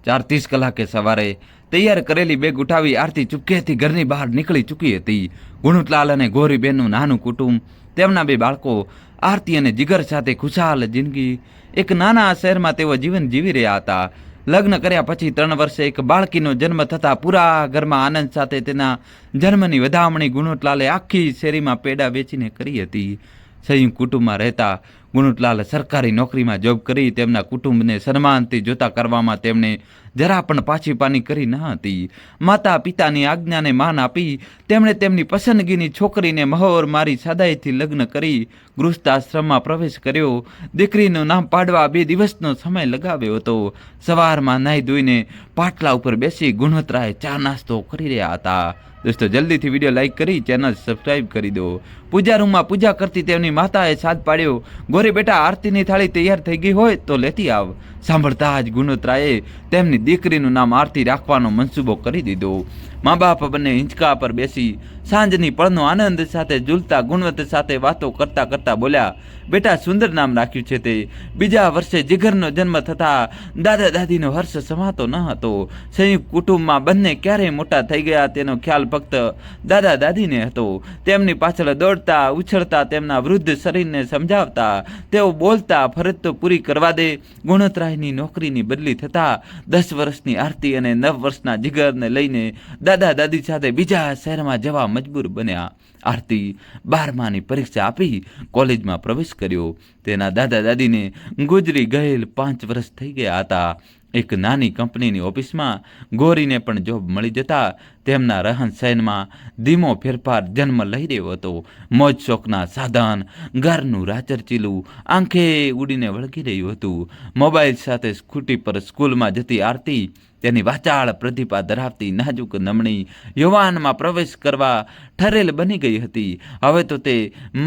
4:30 કલાકે સવારે તૈયાર કરેલી બેગ ઉઠાવી આરતી ચૂપકેથી ઘરની બહાર નીકળી ચૂકી હતી. ગુણુતલાલ અને ગોરીબેનનું નાનું કુટુંબ, તેમના 2 બાળકો આરતી અને જીગર સાથે ખુશાલ જિંદગી એક નાના શહેરમાં તેઓ જીવન જીવી રહ્યા હતા. લગ્ન કર્યા પછી 3 વર્ષે એક બાળકીનો જન્મ થતાં પૂરા ઘરમાં આનંદ સાથે તેના જન્મની વધામણી ગુણુતલાલે આખી શેરીમાં પેડા વેચીને કરી હતી. સંયુક્ત કુટુંબમાં રહેતા ગુણુતલાલ સરકારી નોકરીમાં જોબ કરી તેમના કુટુંબને સન્માનથી જોતા કરવામાં તેમણે જરા પણ પાછીપાની કરી ન હતી. માતા પિતાની આજ્ઞાને માન આપી તેમણે તેમની પસંદગીની છોકરીને મહોર મારી સાદાઈથી લગ્ન કરી ગૃહસ્થાશ્રમમાં પ્રવેશ કર્યો. દીકરીનું નામ પાડવા 2 દિવસનો સમય લગાવ્યો હતો. સવારમાં નાહી ધોઈને પાટલા ઉપર બેસી ગુણવત્રાએ ચા નાસ્તો કરી રહ્યા હતા. દોસ્તો, જલ્દીથી વિડીયો લાઈક કરી ચેનલ સબસ્ક્રાઈબ કરી દો. પૂજા રૂમમાં પૂજા કરતી તેમની માતાએ સાથ પાડ્યો, ગોરી બેટા, આરતીની થાળી તૈયાર થઈ ગઈ હોય તો લેતી આવ. સાંભળતા જ ગુણવત્રાએ તેમની દીકરીનું નામ આરતી રાખવાનો મનસૂબો કરી દીધો. મા બાપ બંને હિંચકા પર બેસી સાંજની પળનો આનંદ સાથે ઝૂલતા ગુણવત્ત સાથે વાતો કરતા કરતા બોલ્યા, બેટા, સુંદર નામ રાખ્યું છે તે. બીજા વર્ષે જીગરનો જન્મ થતાં દાદા દાદીનો હર્ષ સમાતો ન હતો. સંયુક્ત કુટુંબમાં બંને ક્યારે મોટા થઈ ગયા તેનો ખ્યાલ ફક્ત દાદા દાદીને હતો. તેમની પાછળ દોડતા ઉછળતા તેમના વૃદ્ધ શરીરને સમજાવતા તેઓ બોલતા, ફરજ તો પૂરી કરવા દે. ગુણવત્રાયની નોકરીની બદલી થતાં 10 વર્ષની આરતી અને 9 વર્ષના જીગરને લઈને દાદા દાદી સાથે બીજા શહેરમાં જવા મજબૂર બન્યા. આરતી 12માની પરીક્ષા આપી કોલેજમાં પ્રવેશ કર્યો. તેના દાદા દાદીને ગુજરી ગયેલ 5 વર્ષ થઈ ગયા હતા. એક નાની કંપનીની ઓફિસમાં ગોરીને પણ જોબ મળી જતા તેમના રહન સહનમાં ધીમો ફેરફાર જન્મ લઈ રહ્યો હતો. મોજ શોખના સાધન, ઘરનું રાચરચીલું આંખે ઉડીને વળગી રહ્યું હતું. મોબાઈલ સાથે સ્કૂટી પર સ્કૂલમાં જતી આરતી તેની વાચાળ પ્રતિભા ધરાવતી નાજુક નમણી યુવાનમાં પ્રવેશ કરવા ઠરેલ બની ગઈ હતી. હવે તો તે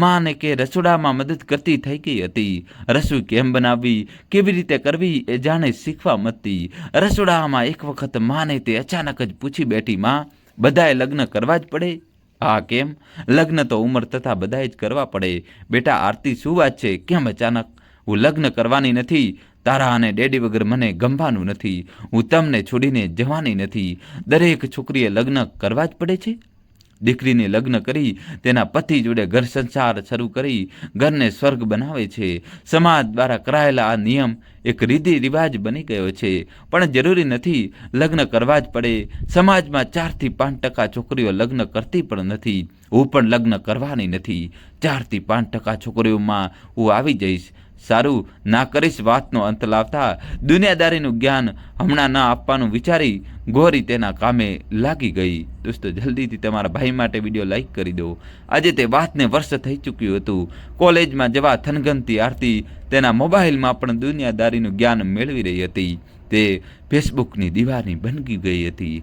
માને કે રસોડામાં મદદ કરતી થઈ ગઈ હતી. રસોઈ કેમ બનાવવી, કેવી રીતે કરવી એ જાણે શીખવા મતતી. રસોડામાં એક વખત માને તે અચાનક જ પૂછી બેઠી, માં, બધાએ લગ્ન કરવા જ પડે? હા, કેમ? લગ્ન તો ઉંમર થતાં બધાએ જ કરવા પડે. બેટા આરતી, શું વાત છે? કેમ અચાનક? હું લગ્ન કરવાની નથી. તારા અને ડેડી વગર મને ગમવાનું નથી. હું તમને છોડીને જવાની નથી. દરેક છોકરીએ લગ્ન કરવા જ પડે છે. દીકરીને લગ્ન કરી તેના પતિ જોડે ઘર સંસાર શરૂ કરી ઘરને સ્વર્ગ બનાવે છે. સમાજ દ્વારા કરાયેલા આ નિયમ એક રીતિ રિવાજ બની ગયો છે. પણ જરૂરી નથી લગ્ન કરવા જ પડે. સમાજમાં 4 થી 5% છોકરીઓ લગ્ન કરતી પણ નથી. હું પણ લગ્ન કરવાની નથી. 4 થી 5% છોકરીઓમાં હું આવી જઈશ. સારું, ના કરીશ. વાતનો અંત લાવતા દુનિયાદારીનું જ્ઞાન હમણાં ના આપવાનું વિચારી ગોરી તેના કામે લાગી ગઈ. દોસ્તો, જલ્દીથી તમારા ભાઈ માટે વિડીયો લાઈક કરી દો. આજે તે વાતને વર્ષ થઈ ચૂક્યું હતું. કોલેજમાં જવા થનગનતી આરતી તેના મોબાઈલમાં પણ દુનિયાદારીનું જ્ઞાન મેળવી રહી હતી. તે ફેસબુકની દીવારની બની ગઈ હતી.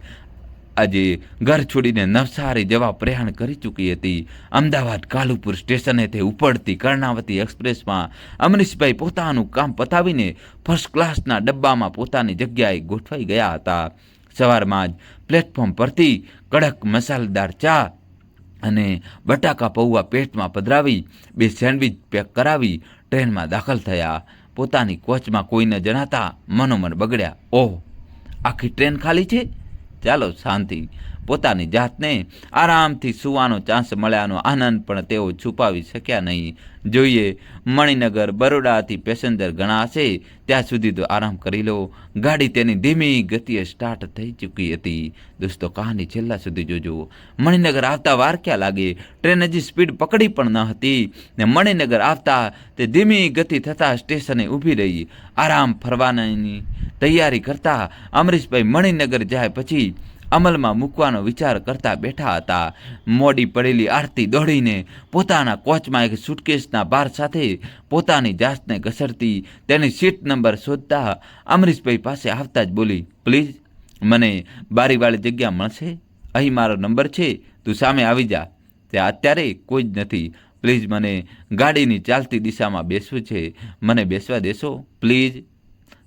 આજે ઘર છોડીને નવસારી જવા પ્રયાણ કરી ચૂકી હતી. અમદાવાદ કાલુપુર સ્ટેશને તે ઉપડતી કર્ણાવતી એક્સપ્રેસમાં અમરીશભાઈ પોતાનું કામ પતાવીને ફર્સ્ટ ક્લાસના ડબ્બામાં પોતાની જગ્યાએ ગોઠવાઈ ગયા હતા. સવારમાં જ પ્લેટફોર્મ પરથી કડક મસાલેદાર ચા અને બટાકા પૌવા પેટમાં પધરાવી 2 સેન્ડવિચ પેક કરાવી ટ્રેનમાં દાખલ થયા. પોતાની કોચમાં કોઈ ન જણાતા મનોમન બગડ્યા. ઓહ, આખી ટ્રેન ખાલી છે. ચાલો શાંતિ. પોતાની જાતને આરામથી સૂવાનો ચાન્સ મળ્યાનો આનંદ પણ તેઓ છુપાવી શક્યા નહીં. જોઈએ, મણિનગર બરોડાથી પેસેન્જર ઘણા હશે ત્યાં સુધી તો આરામ કરી લો. ગાડી તેની ધીમી ગતિએ સ્ટાર્ટ થઈ ચૂકી હતી. દોસ્તો, કહાની છેલ્લા સુધી જોજો. મણિનગર આવતા વાર ક્યાં લાગે? ટ્રેન હજી સ્પીડ પકડી પણ ન હતી ને મણિનગર આવતા તે ધીમી ગતિ થતાં સ્ટેશને ઊભી રહી. આરામ ફરવાની તૈયારી કરતા અમરીશભાઈ મણિનગર જાય પછી અમલમાં મૂકવાનો વિચાર કરતા બેઠા હતા. મોડી પડેલી આરતી દોડીને પોતાના કોચમાં એક સુટકેસના ભાર સાથે પોતાની જાતને ઘસરતી તેની સીટ નંબર શોધતા અમરીશભાઈ પાસે આવતા જ બોલી, પ્લીઝ મને બારીવાળી જગ્યા મળશે? અહીં મારો નંબર છે, તું સામે આવી જા. ત્યાં અત્યારે કોઈ જ નથી. પ્લીઝ મને ગાડીની ચાલતી દિશામાં બેસવું છે. મને બેસવા દેશો પ્લીઝ?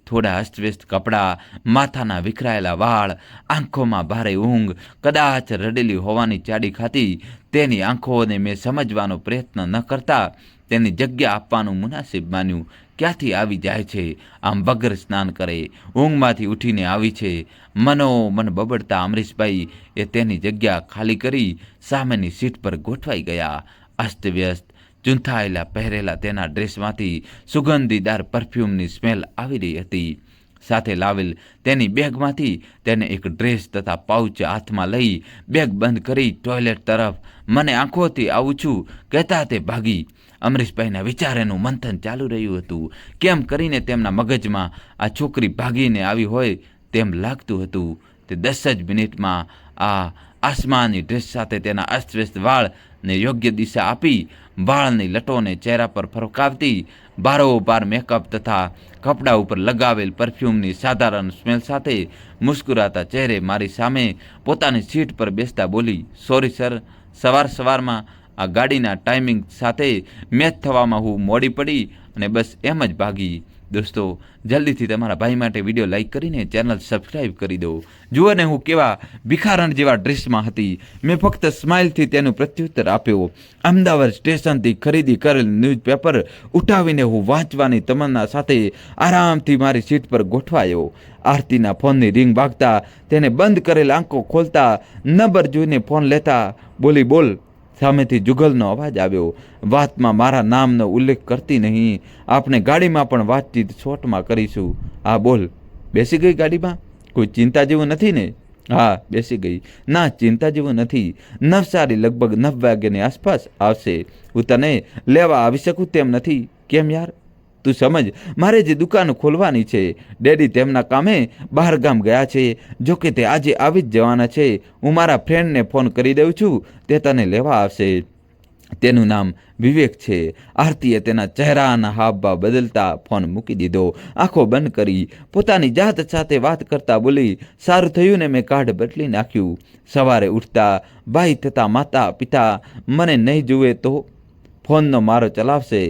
થોડા અસ્તવ્યસ્ત કપડાં, માથાના વિખરાયેલા વાળ, આંખોમાં ભારે ઊંઘ, કદાચ રડેલી હોવાની ચાડી ખાતી તેની આંખોને મેં સમજવાનો પ્રયત્ન ન કરતા તેની જગ્યા આપવાનું મુનાસિબ માન્યું. ક્યાંથી આવી જાય છે, આમ વગર સ્નાન કરે ઊંઘમાંથી ઉઠીને આવી છે. મનોમન બબડતા અમરીશભાઈ એ તેની જગ્યા ખાલી કરી સામેની સીટ પર ગોઠવાઈ ગયા. અસ્તવ્યસ્ત ચૂંથાયેલા પહેરેલા તેના ડ્રેસમાંથી સુગંધીદાર પરફ્યુમની સ્મેલ આવી રહી હતી. સાથે લાવેલ તેની બેગમાંથી તેને એક ડ્રેસ તથા પાઉચ હાથમાં લઈ બેગ બંધ કરી ટોયલેટ તરફ મને આંખોથી આવું છું કહેતા તે ભાગી. અમરીશભાઈના વિચારેનું મંથન ચાલુ રહ્યું હતું. કેમ કરીને તેમના મગજમાં આ છોકરી ભાગીને આવી હોય તેમ લાગતું હતું. તે 10 જ મિનિટમાં આ આસમાની ડ્રેસ સાથે તેના અસ્તવ્યસ્ત વાળને યોગ્ય દિશા આપી વાળની લટોને ચહેરા પર ફરકાવતી બારોબાર મેકઅપ તથા કપડા ઉપર લગાવેલ પરફ્યુમની સાધારણ સ્મેલ સાથે મુસ્કુરાતા ચહેરે મારી સામે પોતાની સીટ પર બેસતા બોલી, સોરી સર, સવારમાં આ ગાડીના ટાઈમિંગ સાથે મેચ થવામાં હું મોડી પડી અને બસ એમ જ ભાગી. દોસ્તો, જલ્દીથી તમારા ભાઈ માટે વિડીયો લાઈક કરીને ચેનલ સબસ્ક્રાઈબ કરી દો. જુઓ ને હું કેવા ભિખારણ જેવા ડ્રેસમાં હતી. મેં ફક્ત સ્માઇલથી તેનું પ્રત્યુત્તર આપ્યો. અમદાવાદ સ્ટેશનથી ખરીદી કરેલ ન્યૂઝપેપર ઉઠાવીને હું વાંચવાની તમન્ના સાથે આરામથી મારી સીટ પર ગોઠવાયો. આરતીના ફોનની રિંગ વાગતા તેને બંધ કરેલ આંખો ખોલતા નંબર જોઈને ફોન લેતા બોલી, બોલ. સામેથી જુગલનો અવાજ આવ્યો. વાતમાં મારા નામનો ઉલ્લેખ કરતી નહીં. આપણે ગાડીમાં પણ વાતચીત શોર્ટમાં કરીશું. હા બોલ. બેસી ગઈ ગાડીમાં? કોઈ ચિંતા જેવું નથી ને? હા બેસી ગઈ. ના, ચિંતા જેવું નથી. નવસારી લગભગ 9 વાગ્યાની આસપાસ આવશે. હું તને લેવા આવી શકું તેમ નથી. કેમ યાર? તું સમજ, મારે જે દુકાન ખોલવાની છે. ડેડી તેમના કામે બહાર ગામ ગયા છે. જોકે તે આજે આવી જ જવાના છે. હું મારા ફ્રેન્ડને ફોન કરી દઉં છું, તે તને લેવા આવશે. તેનું નામ વિવેક છે. આરતીએ તેના ચહેરાના હાવભાવ બદલતા ફોન મૂકી દીધો. આંખો બંધ કરી પોતાની જાત સાથે વાત કરતા બોલી, સારું થયું ને મેં કાર્ડ બદલી નાખ્યું. સવારે ઉઠતા ભાઈ તથા માતા પિતા મને નહીં જુએ તો ફોનનો મારો ચલાવશે.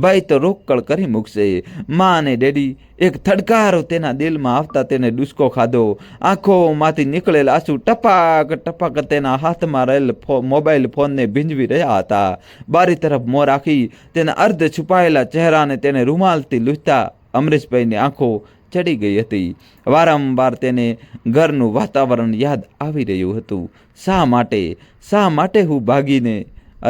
ભાઈ તો રોકકળ કરી મૂકશે. મા અને ડેડી એક થડકારો તેના દિલમાં આવતા તેને ડુસકો ખાધો. આંખોમાંથી નીકળેલ આંસુ ટપાક ટપાક તેના હાથમાં રહેલ મોબાઈલ ફોનને ભીંજવી રહ્યા હતા. બારી તરફ મોં રાખી તેના અર્ધ છુપાયેલા ચહેરાને તેને રૂમાલથી લૂછતા અમરીશભાઈની આંખો ચડી ગઈ હતી. વારંવાર તેને ઘરનું વાતાવરણ યાદ આવી રહ્યું હતું. શા માટે હું ભાગીને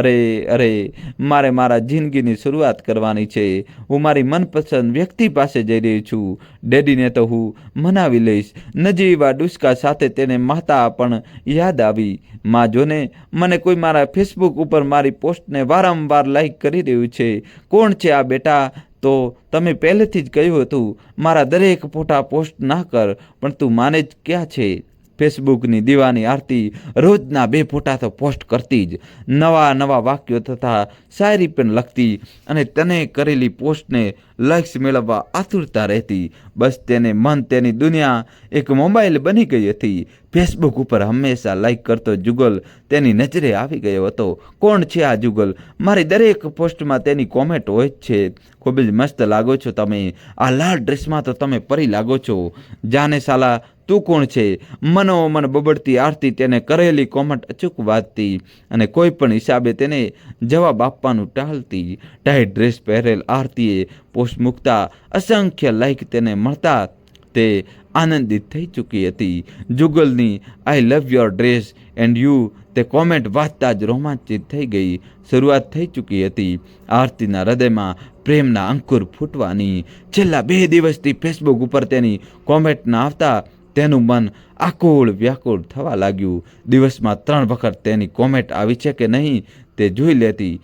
અરે મારે મારા જિંદગીની શરૂઆત કરવાની છે. હું મારી મનપસંદ વ્યક્તિ પાસે જઈ રહી છું. ડેડીને તો હું મનાવી લઈશ. નજીવા ડુસકા સાથે તેને માતા પણ યાદ આવી. માં જોને, મને કોઈ મારા ફેસબુક ઉપર મારી પોસ્ટને વારંવાર લાઈક કરી રહ્યું છે. કોણ છે આ બેટા? તો તમે પહેલેથી જ કહ્યું હતું મારા દરેક ફોટા પોસ્ટ ના કર, પણ તું માને જ ક્યાં છે? ફેસબુકની દીવાની આરતી રોજના 2 ફોટા તો પોસ્ટ કરતી જ. નવા વાક્યો તથા શાયરી પણ લખતી અને તને કરેલી પોસ્ટને લાઇક્સ મેળવવા આતુરતા રહેતી. બસ તેને મન તેની દુનિયા એક મોબાઈલ બની ગઈ હતી. ફેસબુક ઉપર હંમેશા લાઈક કરતો જુગલ તેની નજરે આવી ગયો હતો. કોણ છે આ જુગલ? મારી દરેક પોસ્ટમાં તેની કોમેન્ટ હોય જ છે. ખૂબ જ મસ્ત લાગો છો તમે. આ લાલ ડ્રેસમાં તો તમે પરી લાગો છો. જાને સાલા તું કોણ છે? મનોમન બબડતી આરતી તેને કરેલી કોમેન્ટ અચૂક વાંચતી અને કોઈ પણ હિસાબે તેને જવાબ આપવાનું ટાળતી. ટાઈટ ડ્રેસ પહેરેલ આરતીએ પોસ્ટ મૂકતા અસંખ્ય લાઈક તેને મળતા તે આનંદિત થઈ ચૂકી હતી. જુગલની I love your dress and you તે કોમેન્ટ વાંચતા જ રોમાંચિત થઈ ગઈ. શરૂઆત થઈ ચૂકી હતી આરતીના હૃદયમાં પ્રેમના અંકુર ફૂટવાની. છેલ્લા 2 દિવસથી ફેસબુક ઉપર તેની કોમેન્ટ ના આવતા તેનું મન આકુળ વ્યાકુળ થવા લાગ્યું. દિવસમાં 3 વખત તેની કોમેન્ટ આવી છે કે નહીં તે જોઈ લેતી.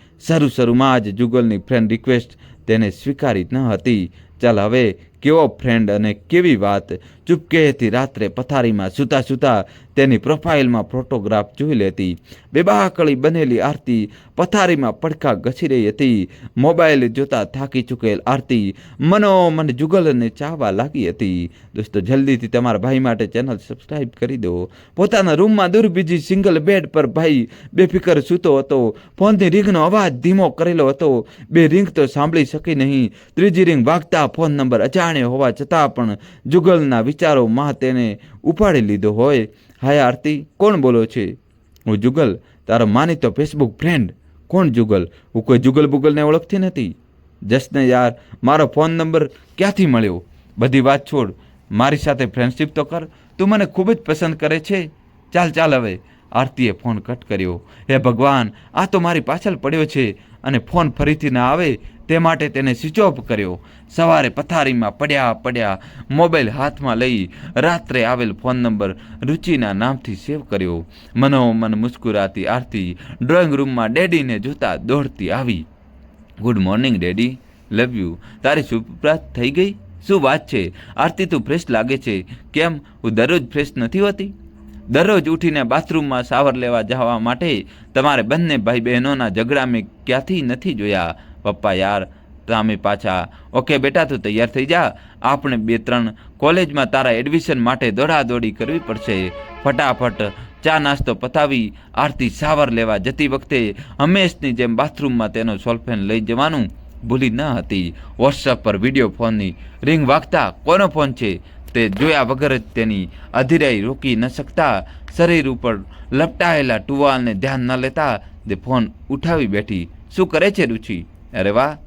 શરૂમાં જ જુગલની ફ્રેન્ડ રિક્વેસ્ટ તેને સ્વીકારી ન હતી. ચાલ હવે કેવો ફ્રેન્ડ અને કેવી વાત. ચૂપકેથી રાત્રે પથારીમાં સૂતા તેની પ્રોફાઇલમાં ફોટોગ્રાફ જોઈ લેતી. બેબાકળી બનેલી આરતી પથારીમાં પડખા ઘસી રહી હતી. મોબાઈલ જોતા થાકી ચૂકેલ આરતી મનોમન જુગલને ચાહવા લાગી હતી. દોસ્તો, જલ્દીથી તમારા ભાઈ માટે ચેનલ સબસ્ક્રાઈબ કરી દો. પોતાના રૂમમાં દૂર બીજી સિંગલ બેડ પર ભાઈ બેફિકર સૂતો હતો. ફોનની રિંગનો અવાજ ધીમો કરેલો હતો. 2 રિંગ તો સાંભળી શકી નહીં. 3જી રિંગ વાગતા ફોન નંબર અજાણ્યો હોવા છતાં પણ જુગલના વિચારોમાં તેને ઉપાડી લીધો હોય. હાય આરતી, કોણ બોલો છે? હું જુગલ, તારો માનીતો ફેસબુક ફ્રેન્ડ. કોણ જુગલ? હું કોઈ જુગલ બુગલને ઓળખતી નથી. જસને યાર મારો ફોન નંબર ક્યાંથી મળ્યો? બધી વાત છોડ, મારી સાથે ફ્રેન્ડશિપ તો કર. તું મને ખૂબ જ પસંદ કરે છે. ચાલ ચાલ હવે. આરતીએ ફોન કટ કર્યો. હે ભગવાન, આ તો મારી પાછળ પડ્યો છે અને ફોન ફરીથી ના આવે તે માટે તેને સ્વિચ ઓફ કર્યો. સવારે પથારીમાં પડ્યા મોબાઈલ હાથમાં લઈ રાત્રે આવેલ ફોન નંબર રુચિના નામથી સેવ કર્યો. મનોમન મુસ્કુરાતી આરતી ડ્રોઈંગ રૂમમાં ડેડીને જોતા દોડતી આવી. Good morning daddy, love you. તારી સુપ્રભાત થઈ ગઈ? શું વાત છે આરતી, તું ફ્રેશ લાગે છે. કેમ, હું દરરોજ ફ્રેશ નથી હોતી? દરરોજ ઉઠીને બાથરૂમમાં શાવર લેવા જવા માટે તમારે બંને ભાઈ બહેનોના ઝઘડા મેં ક્યાંથી નથી જોયા. પપ્પા યાર, તમે પાછા. ઓકે બેટા, તું તૈયાર થઈ જા. આપણે 2-3 કોલેજમાં તારા એડમિશન માટે દોડાદોડી કરવી પડશે. ફટાફટ ચા નાસ્તો પતાવી આરતી શાવર લેવા જતી વખતે હંમેશની જેમ બાથરૂમમાં તેનો સોલ્ફેન લઈ જવાનું ભૂલી ન હતી. વોટ્સઅપ પર વિડીયો ફોનની રિંગ વાગતા કોનો ફોન છે તે જોયા વગર જ તેની અધીરાઈ રોકી ન શકતા શરીર ઉપર લપટાયેલા ટુવાલને ધ્યાન ન લેતા તે ફોન ઉઠાવી બેઠી. શું કરે છે રુચિ? અરે વાહ,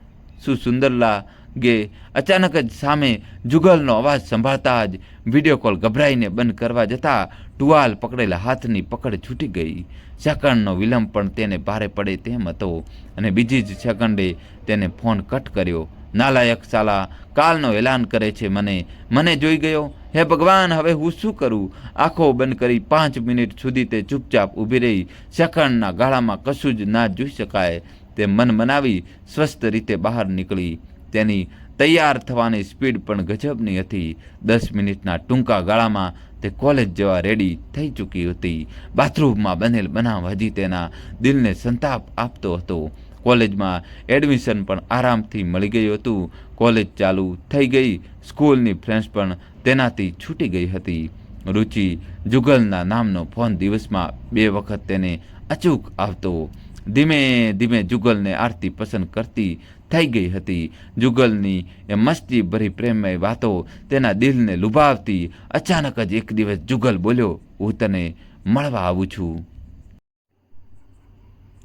શું સુંદર લાગે. અચાનક જ સામે જુગલનો અવાજ સંભાળતા જ વિડીયો કોલ ગભરાઈને બંધ કરવા જતાં ટુવાલ પકડેલા હાથની પકડ છૂટી ગઈ. સેકન્ડનો વિલંબ પણ તેને ભારે પડે તેમ હતો અને બીજી જ સેકન્ડે તેને ફોન કટ કર્યો. નાલાયક સાલા કાલનો એલાન કરે છે, મને જોઈ ગયો. હે ભગવાન, હવે હું શું કરું? આંખો બંધ કરી 5 મિનિટ સુધી તે ચૂપચાપ ઊભી રહી. સેકન્ડના ગાળામાં કશું જ ના જોઈ શકાય તે મન મનાવી સ્વસ્થ રીતે બહાર નીકળી. તેની તૈયાર થવાની સ્પીડ પણ ગજબની હતી. 10 મિનિટના ટૂંકા ગાળામાં તે કોલેજ જવા રેડી થઈ ચૂકી હતી. બાથરૂમમાં બનેલ બનાવ હજી તેના દિલને સંતાપ આપતો હતો. કોલેજમાં એડમિશન પણ આરામથી મળી ગયું હતું. કોલેજ ચાલુ થઈ ગઈ. સ્કૂલની ફ્રેન્ડ્સ પણ તેનાથી છૂટી ગઈ હતી. રુચિ જુગલના નામનો ફોન દિવસમાં 2 વખત તેને અચૂક આવતો. ધીમે ધીમે જુગલને આરતી પસંદ કરતી થઈ ગઈ હતી. જુગલની એ મસ્તી ભરી પ્રેમમય વાતો તેના દિલને લુભાવતી. અચાનક જ એક દિવસ જુગલ બોલ્યો, હું તને મળવા આવું છું.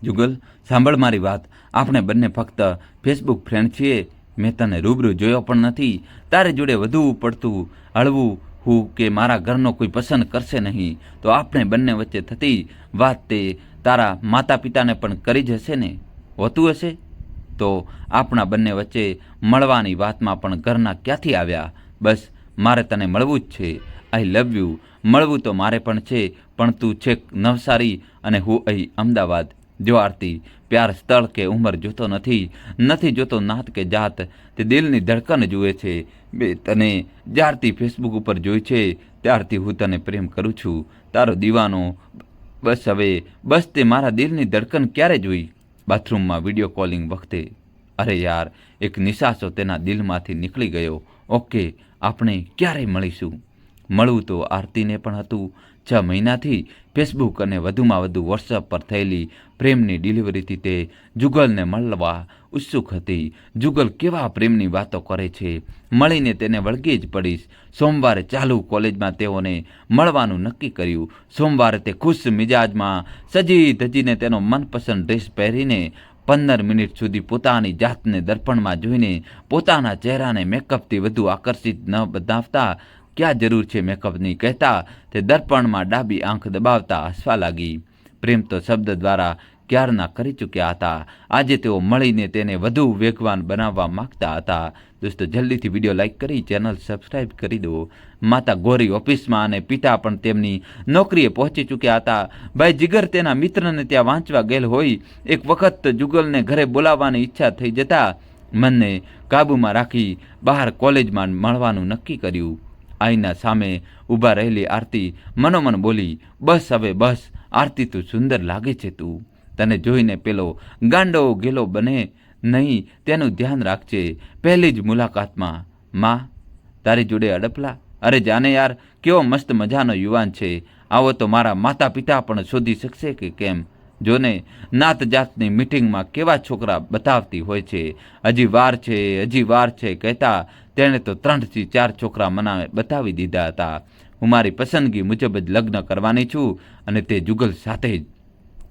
જુગલ, સાંભળ મારી વાત. આપણે બંને ફક્ત ફેસબુક ફ્રેન્ડ છીએ. મેં તને રૂબરૂ જોયો પણ નથી. તારી જોડે વધુ પડતું હળવું હું કે મારા ઘરનો કોઈ પસંદ કરશે નહીં તો આપણે બંને વચ્ચે થતી વાત તે તારા માતા પિતાને પણ કરી જ હશે ને? હોતું હશે તો આપણા બંને વચ્ચે મળવાની વાતમાં પણ ઘરના ક્યાંથી આવ્યા? બસ મારે તને મળવું જ છે. આઈ લવ યુ. મળવું તો મારે પણ છે, પણ તું છેક નવસારી અને હું અહીં અમદાવાદ. જો આરતી, પ્યાર સ્થળ કે ઉંમર જોતો નથી જોતો નાત કે જાત, તે દિલની ધડકન જુએ છે. તને જ્યારથી ફેસબુક ઉપર જોઈ છે ત્યારથી હું તને પ્રેમ કરું છું, તારો દીવાનો. બસ તે મારા દિલની ધડકન ક્યારે જોઈ? બાથરૂમમાં વિડીયો કોલિંગ વખતે. અરે યાર, એક નિશાસો તેના દિલમાંથી નીકળી ગયો. ઓકે, આપણે ક્યારે મળીશું? મળવું તો આરતીને પણ હતું. 6 મહિનાથી ફેસબુક અને વધુમાં વધુ વોટ્સઅપ પર થયેલી પ્રેમની ડિલિવરીથી તે જુગલને મળવા ઉત્સુક હતી. જુગલ કેવા પ્રેમની વાતો કરે છે, મળીને તેને વળગી જ પડીશ. સોમવારે ચાલુ કોલેજમાં તેઓને મળવાનું નક્કી કર્યું. સોમવારે તે ખુશ મિજાજમાં સજી ધજીને તેનો મનપસંદ ડ્રેસ પહેરીને 15 મિનિટ સુધી પોતાની જાતને દર્પણમાં જોઈને પોતાના ચહેરાને મેકઅપથી વધુ આકર્ષિત ન બનાવતા ક્યાં જરૂર છે મેકઅપની કહેતા તે દર્પણમાં ડાબી આંખ દબાવતા હસવા લાગી. પ્રેમ તો શબ્દ દ્વારા ક્યારના કરી ચૂક્યા હતા. આજે તેઓ મળીને તેને વધુ વેગવાન બનાવવા માગતા હતા. દોસ્તો, જલ્દીથી વિડીયો લાઇક કરી ચેનલ સબસ્ક્રાઈબ કરી દો. માતા ગોરી ઓફિસમાં અને પિતા પણ તેમની નોકરીએ પહોંચી ચૂક્યા હતા. ભાઈ જીગર તેના મિત્રને ત્યાં વાંચવા ગયેલ હોય. એક વખત જુગલને ઘરે બોલાવવાની ઈચ્છા થઈ જતા મનને કાબૂમાં રાખી બહાર કોલેજમાં મળવાનું નક્કી કર્યું. આઈના સામે ઊભા રહેલી આરતી મનોમન બોલી, બસ હવે બસ આરતી, તું સુંદર લાગે છે. તને જોઈને પેલો ગાંડો ગેલો બને નહીં તેનું ધ્યાન રાખજે. પહેલી જ મુલાકાતમાં માં તારી જોડે અડપલા. અરે જાને યાર, કેવો મસ્ત મજાનો યુવાન છે. આવો તો મારા માતા પિતા પણ શોધી શકશે કે કેમ? જોને નાત જાતની મિટિંગમાં કેવા છોકરા બતાવતી હોય છે. હજી વાર છે કહેતા તેણે તો 3 થી 4 છોકરા બતાવી દીધા હતા. હું મારી પસંદગી મુજબ જ લગ્ન કરવાની છું અને તે જુગલ સાથે જ.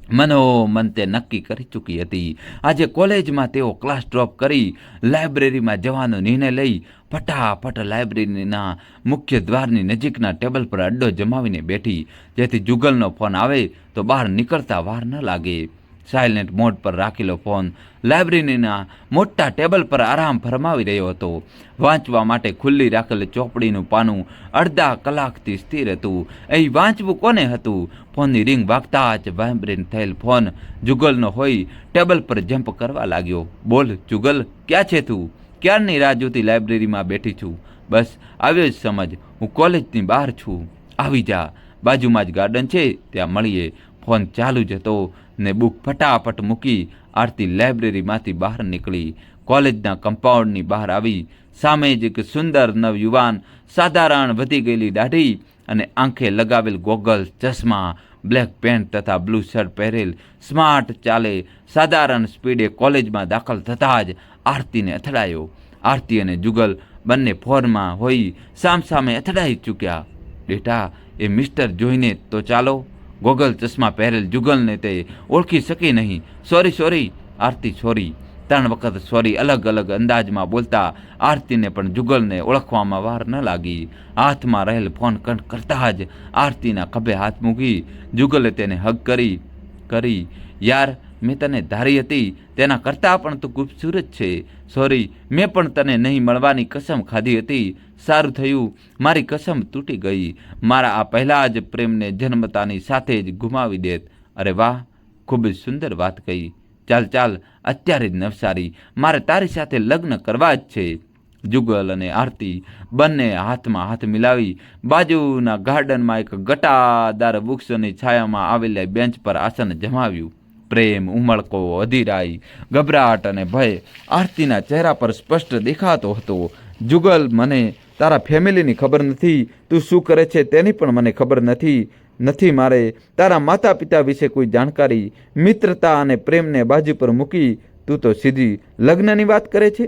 મનોમન તે નક્કી કરી ચૂકી હતી. આજે કોલેજમાં તેઓ ક્લાસ ડ્રોપ કરી લાઇબ્રેરીમાં જવાનો નિર્ણય લઈ ફટાફટ લાઇબ્રેરીના મુખ્ય દ્વારની નજીકના ટેબલ પર અડ્ડો જમાવીને બેઠી, જેથી જુગલનો ફોન આવે તો બહાર નીકળતા વાર ન લાગે. સાયલેન્ટ મોડ પર રાખેલો ફોન લાઇબ્રેરીના મોટા ટેબલ પર આરામ ફરમાવી રહ્યો હતો. વાંચવા માટે ખુલ્લી રાખેલ ચોપડીનું પાનું અડધા કલાકથી સ્થિર હતું. અહીં વાંચવું કોને હતું? ફોનની રિંગ વાગતા જ વાઇબ્રેટ થયેલ ફોન જુગલનો હોય ટેબલ પર જમ્પ કરવા લાગ્યો. બોલ જુગલ, ક્યાં છે તું? ક્યારની રાહ જોતી લાઇબ્રેરીમાં બેઠી છું. બસ આવ્યો જ સમજ, હું કોલેજની બહાર છું. આવી જા, બાજુમાં જ ગાર્ડન છે, ત્યાં મળીએ. ફોન ચાલુ જ હતો ને બુક ફટાફટ મૂકી આરતી લાઇબ્રેરીમાંથી બહાર નીકળી. કોલેજના કમ્પાઉન્ડની બહાર આવી. સામે જ એક સુંદર નવ યુવાન, સાધારણ વધી ગયેલી દાઢી અને આંખે લગાવેલ ગોગલ્સ, ચશ્મા, બ્લેક પેન્ટ તથા બ્લુ શર્ટ પહેરેલ, સ્માર્ટ ચાલે, સાધારણ સ્પીડે કોલેજમાં દાખલ થતાં જ આરતીને અથડાયો. આરતી અને જુગલ બંને ફોરમાં હોઈ સામસામે અથડાઈ ચૂક્યા. બેટા, એ મિસ્ટર જોઈને તો ચાલો. ગોગલ ચશ્મા પહેરેલ જુગલને તે ઓળખી શકી નહીં. સોરી આરતી, સોરી. 3 વખત સોરી અલગ અલગ અંદાજમાં બોલતા આરતીને પણ જુગલને ઓળખવામાં વાર ન લાગી. હાથમાં રહેલ ફોન કટ કરતા જ આરતીના ખભે હાથ મૂકી જુગલે તેને હગ કરી યાર, મેં તને ધારી હતી તેના કરતાં પણ તું ખૂબસૂરત છે. સોરી, મેં પણ તને નહીં મળવાની કસમ ખાધી હતી. સારું થયું મારી કસમ તૂટી ગઈ. મારા આ પહેલાં જ પ્રેમને જન્મતાની સાથે જ ગુમાવી દેત. અરે વાહ, ખૂબ જ સુંદર વાત કહી. ચાલ અત્યારે જ નવસારી, મારે તારી સાથે લગ્ન કરવા જ છે. જુગલ અને આરતી બંને હાથમાં હાથ મિલાવી બાજુના ગાર્ડનમાં એક ઘટાદાર વૃક્ષની છાયામાં આવેલા બેન્ચ પર આસન જમાવ્યું. પ્રેમ, ઉમળકો, અધીરાઈ, ગભરાટ અને ભય આરતીના ચહેરા પર સ્પષ્ટ દેખાતો હતો. જુગલ, મને તારા ફેમિલીની ખબર નથી. તું શું કરે છે તેની પણ મને ખબર નથી. મારે તારા માતા પિતા વિશે કોઈ જાણકારી. મિત્રતા અને પ્રેમને બાજુ પર મૂકી તું તો સીધી લગ્નની વાત કરે છે.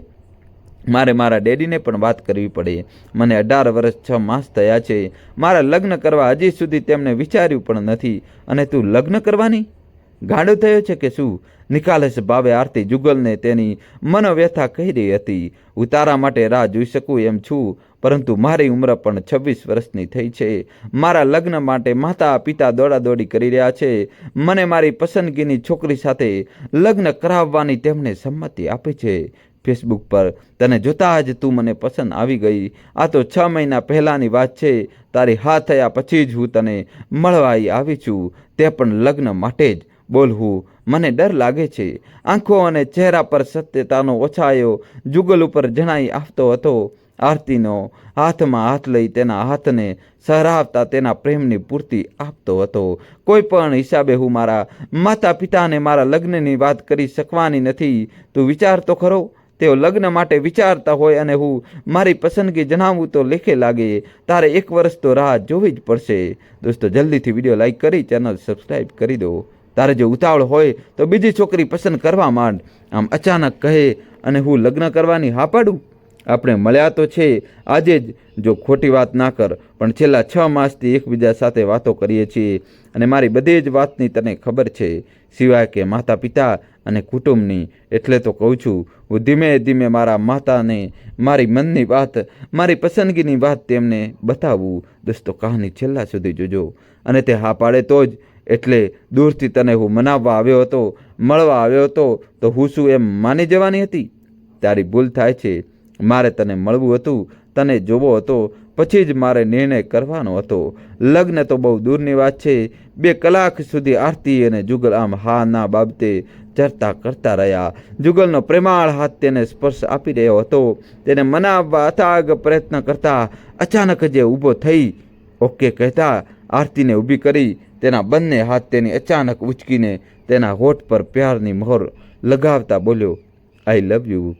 મારે મારા ડેડીને પણ વાત કરવી પડે. મને 18 વર્ષ 6 માસ થયા છે. મારા લગ્ન કરવા હજી સુધી તેમને વિચાર્યું પણ નથી, અને તું લગ્ન કરવાની? ગાંડો થયો છે કે શું? નિખાલસ ભાવે આરતી જુગલને તેની મનોવ્યથા કહી રહી હતી. હું તારા માટે રાહ જોઈ શકું એમ છું, પરંતુ મારી ઉંમર પણ 26 વર્ષની થઈ છે. મારા લગ્ન માટે માતા પિતા દોડાદોડી કરી રહ્યા છે. મને મારી પસંદગીની છોકરી સાથે લગ્ન કરાવવાની તેમણે સંમતિ આપી છે. ફેસબુક પર તને જોતા જ તું મને પસંદ આવી ગઈ. આ તો 6 મહિના પહેલાંની વાત છે. તારી હા થયા પછી જ હું તને મળવા આવી છું, તે પણ લગ્ન માટે જ. બોલ, મને ડર લાગે છે. આંખો અને ચહેરા પર સત્યતાનો ઓછાયો જુગલ ઉપર જણાઈ આવતો હતો. આરતીનો હાથમાં હાથ લઈ તેના હાથને સહરાવતા તેના પ્રેમની પૂર્તિ આપતો હતો. કોઈ પણ હિસાબે હું મારા માતા પિતાને મારા લગ્નની વાત કરી શકવાની નથી. તું વિચાર તો ખરો. તેઓ લગ્ન માટે વિચારતા હોય અને હું મારી પસંદગી જણાવું તો લેખે લાગે. તારે 1 વર્ષ તો રાહ જોવી જ પડશે. દોસ્તો, જલ્દીથી વિડીયો લાઈક કરી ચેનલ સબસ્ક્રાઈબ કરી દો. તારે જો ઉતાવળ હોય તો બીજી છોકરી પસંદ કરવા માંડ. આમ અચાનક કહે અને હું લગ્ન કરવાની હા પાડું? આપણે મળ્યા તો છે આજે જ. જો ખોટી વાત ના કર, પણ છેલ્લા 6 માસથી એકબીજા સાથે વાતો કરીએ છીએ અને મારી બધી જ વાતની તને ખબર છે, સિવાય કે માતા પિતા અને કુટુંબની. એટલે તો કહું છું, હું ધીમે ધીમે મારા માતાને મારી મનની વાત, મારી પસંદગીની વાત તેમને બતાવું. દોસ્તો, કહાની છેલ્લા સુધી જોજો, અને તે હા પાડે તો જ. એટલે દૂરથી તને હું મનાવવા આવ્યો હતો, મળવા આવ્યો હતો, તો હું શું એમ માની જવાની હતી? તારી ભૂલ થાય છે. મારે તને મળવું હતું, તને જોવો હતો, પછી જ મારે નિર્ણય કરવાનો હતો. લગ્ન તો બહુ દૂરની વાત છે. 2 કલાક સુધી આરતી અને જુગલ આમ હા ના બાબતે ચર્ચા કરતા રહ્યા. જુગલનો પ્રેમાળ હાથ તેને સ્પર્શ આપી રહ્યો હતો. તેને મનાવવા અથાગ પ્રયત્ન કરતા અચાનક જે ઊભો થઈ ઓકે કહેતા આરતીને ઊભી કરી તેના બંને હાથ તેની અચાનક ઉચકીને તેના હોઠ પર પ્યારની મહોર લગાવતા બોલ્યો, આઈ લવ યુ.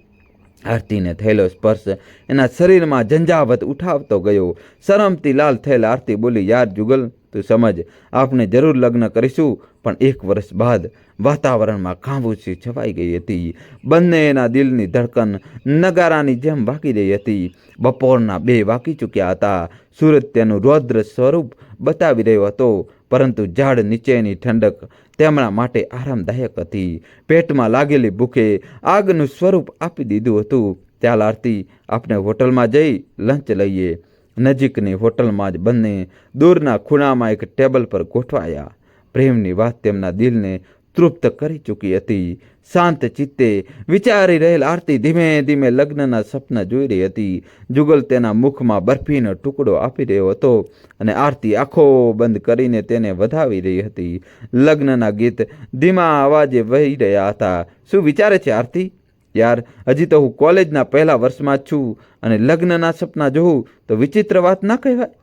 આરતીને થયેલો સ્પર્શ એના શરીરમાં ઝંઝાવત ઉઠાવતો ગયો. શરમથી લાલ થયેલ આરતી બોલી, યાર જુગલ, તું સમજ, આપણે જરૂર લગ્ન કરીશું, પણ 1 વર્ષ બાદ. વાતાવરણમાં ખામોશી છવાઈ ગઈ હતી. બંનેના દિલની ધડકન નગારાની જેમ વાગી રહી હતી. બપોરના 2 વાગી ચૂક્યા હતા. સૂરજ તેનું રૌદ્ર સ્વરૂપ બતાવી રહ્યો હતો, પરંતુ ઝાડ નીચેની ઠંડક તેમના માટે આરામદાયક હતી. પેટમાં લાગેલી ભૂખે આગનું સ્વરૂપ આપી દીધું હતું. ચાલ આરતી, આપણે હોટલમાં જઈ લંચ લઈએ. નજીકની હોટલમાં જ બંને દૂરના ખૂણામાં એક ટેબલ પર ગોઠવાયા. પ્રેમની વાત તેમના દિલને તૃપ્ત કરી ચૂકી હતી. શાંત ચિત્તે વિચારી રહેલ આરતી ધીમે ધીમે લગ્નના સપના જોઈ રહી હતી. જુગલ તેના મુખમાં બરફીનો ટુકડો આપી રહ્યો હતો અને આરતી આંખો બંધ કરીને તેને વધાવી રહી હતી. લગ્નના ગીત ધીમા અવાજે વહી રહ્યા હતા. શું વિચારે છે આરતી? યાર, હજી તો હું કોલેજના પહેલા વર્ષમાં જ છું અને લગ્નના સપના જોઉં તો વિચિત્ર વાત ના કહેવાય.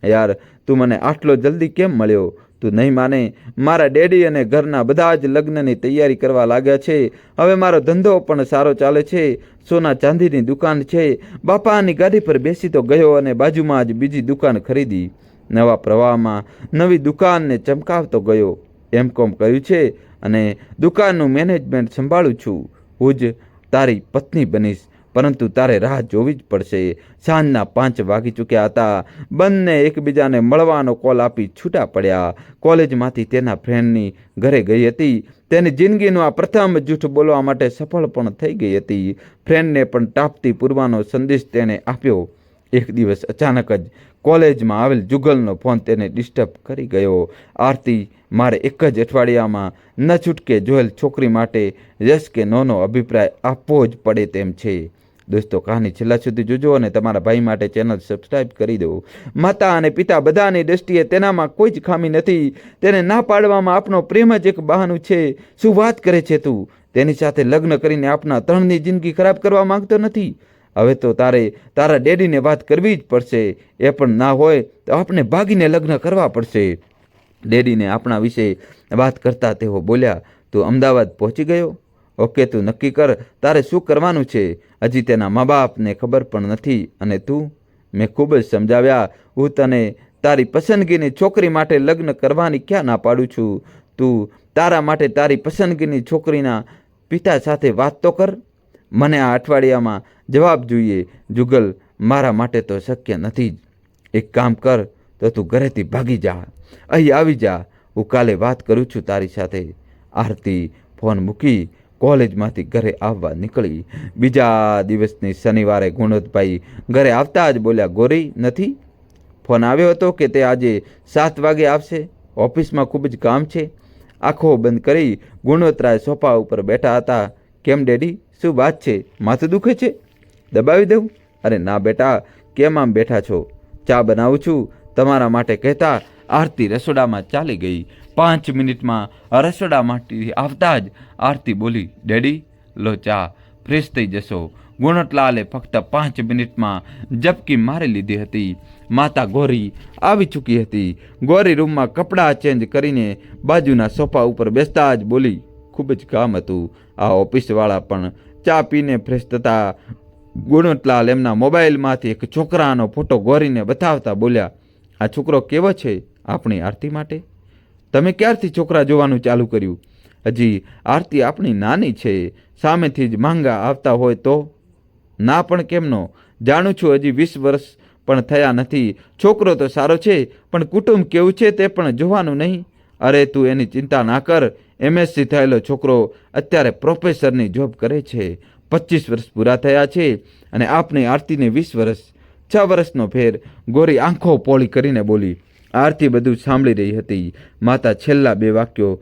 યાર, તું મને આટલો જલ્દી કેમ મળ્યો? તું નહીં માને, મારા ડેડી અને ઘરના બધા જ લગ્નની તૈયારી કરવા લાગ્યા છે. હવે મારો ધંધો પણ સારો ચાલે છે. સોના ચાંદીની દુકાન છે. બાપાની ગાડી પર બેસી તો ગયો અને બાજુમાં જ બીજી દુકાન ખરીદી. નવા પ્રવાહમાં નવી દુકાનને ચમકાવતો ગયો. M.Com કર્યું છે અને દુકાનનું મેનેજમેન્ટ સંભાળું છું. હું જ તારી પત્ની બનીશ, પરંતુ તારે રાહ જોવી જ પડશે. સાંજના 5 વાગી ચૂક્યા હતા. બંને એકબીજાને મળવાનો કોલ આપી છૂટા પડ્યા. કોલેજમાંથી તેના ફ્રેન્ડની ઘરે ગઈ હતી. તેની જિંદગીનું આ પ્રથમ જૂઠ બોલવા માટે સફળ પણ થઈ ગઈ હતી. ફ્રેન્ડને પણ ટાપતી પૂરવાનો સંદેશ તેણે આપ્યો. એક દિવસ અચાનક જ કોલેજમાં આવેલ જુગલનો ફોન તેને ડિસ્ટર્બ કરી ગયો. આરતી, મારે એક જ અઠવાડિયામાં ન છૂટકે જોયેલ છોકરી માટે યસ કે નોનો અભિપ્રાય આપવો જ પડે તેમ છે. દોસ્તો, કહાની છેલ્લા સુધી જોજો અને તમારા ભાઈ માટે ચેનલ સબસ્ક્રાઈબ કરી દો. માતા અને પિતા બધાની દ્રષ્ટિએ તેનામાં કોઈ જ ખામી નથી. તેને ના પાડવામાં આપનો પ્રેમ જ એક બહાનું છે. શું વાત કરે છે તું? તેની સાથે લગ્ન કરીને આપના ત્રણની જિંદગી ખરાબ કરવા માંગતો નથી. હવે તો તારે તારા ડેડીને વાત કરવી જ પડશે. એ પણ ના હોય તો આપણે ભાગીને લગ્ન કરવા પડશે. ડેડીને આપણા વિશે વાત કરતા તેઓ બોલ્યા, તું અમદાવાદ પહોંચી ગયો? ઓકે, તું નક્કી કર તારે શું કરવાનું છે. હજી તેના મા બાપને ખબર પણ નથી. અને તું? મેં ખૂબ જ સમજાવ્યા. હું તને તારી પસંદગીની છોકરી માટે લગ્ન કરવાની ક્યાં ના પાડું છું. તું તારા માટે તારી પસંદગીની છોકરીના પિતા સાથે વાત તો કર. મને આ અઠવાડિયામાં જવાબ જોઈએ. જુગલ, મારા માટે તો શક્ય નથી જ. એક કામ કર, તો તું ઘરેથી ભાગી જા. અહીં આવી જા. હું કાલે વાત કરું છું તારી સાથે. આરતી ફોન મૂકી કોલેજમાંથી ઘરે આવવા નીકળી. બીજા દિવસની શનિવારે ગુણવંતભાઈ ઘરે આવતા જ બોલ્યા, ગોરી નથી? ફોન આવ્યો હતો કે તે આજે 7 વાગે આવશે. ઓફિસમાં ખૂબ જ કામ છે. આંખો બંધ કરી ગુણવંતરાય સોફા ઉપર બેઠા હતા. કેમ ડેડી, શું વાત છે? માથું દુખે છે? દબાવી દઉં? અરે ના બેટા, કેમ આમ બેઠા છો? ચા બનાવું છું તમારા માટે કહેતા આરતી રસોડામાં ચાલી ગઈ. 5 મિનિટમાં રસોડામાંથી આવતા જ આરતી બોલી, ડેડી લો ચા, ફ્રેશ થઈ જશો. ગુણવંતલાલે ફક્ત 5 મિનિટમાં ઝપકી મારી લીધી હતી. માતા ગોરી આવી ચૂકી હતી. ગોરી રૂમમાં કપડાં ચેન્જ કરીને બાજુના સોફા ઉપર બેસતા જ બોલી, ખૂબ જ કામ હતું. આ ઓફિસવાળા પણ ચા પીને ફ્રેશ થતા ગુણવંતલાલ એમના મોબાઈલમાંથી એક છોકરાનો ફોટો ગોરીને બતાવતા બોલ્યા, આ છોકરો કેવો છે આપણી આરતી માટે? તમે ક્યારથી છોકરા જોવાનું ચાલુ કર્યું? હજી આરતી આપણી નાની છે. સામેથી જ માંગા આવતા હોય તો? ના પણ કેમનો? જાણું છું હજી 20 વર્ષ પણ થયા નથી. છોકરો તો સારો છે, પણ કુટુંબ કેવું છે તે પણ જોવાનું નહીં? અરે તું એની ચિંતા ના કર. MSc થયેલો છોકરો અત્યારે પ્રોફેસરની જોબ કરે છે. 25 વર્ષ પૂરા થયા છે અને આપની આરતીને 20 વર્ષ. 6 વર્ષનો ફેર. ગોરી આંખો પોળી કરીને બોલી. આરતી બધું સાંભળી રહી હતી. માતા છેલ્લા 2 વાક્યો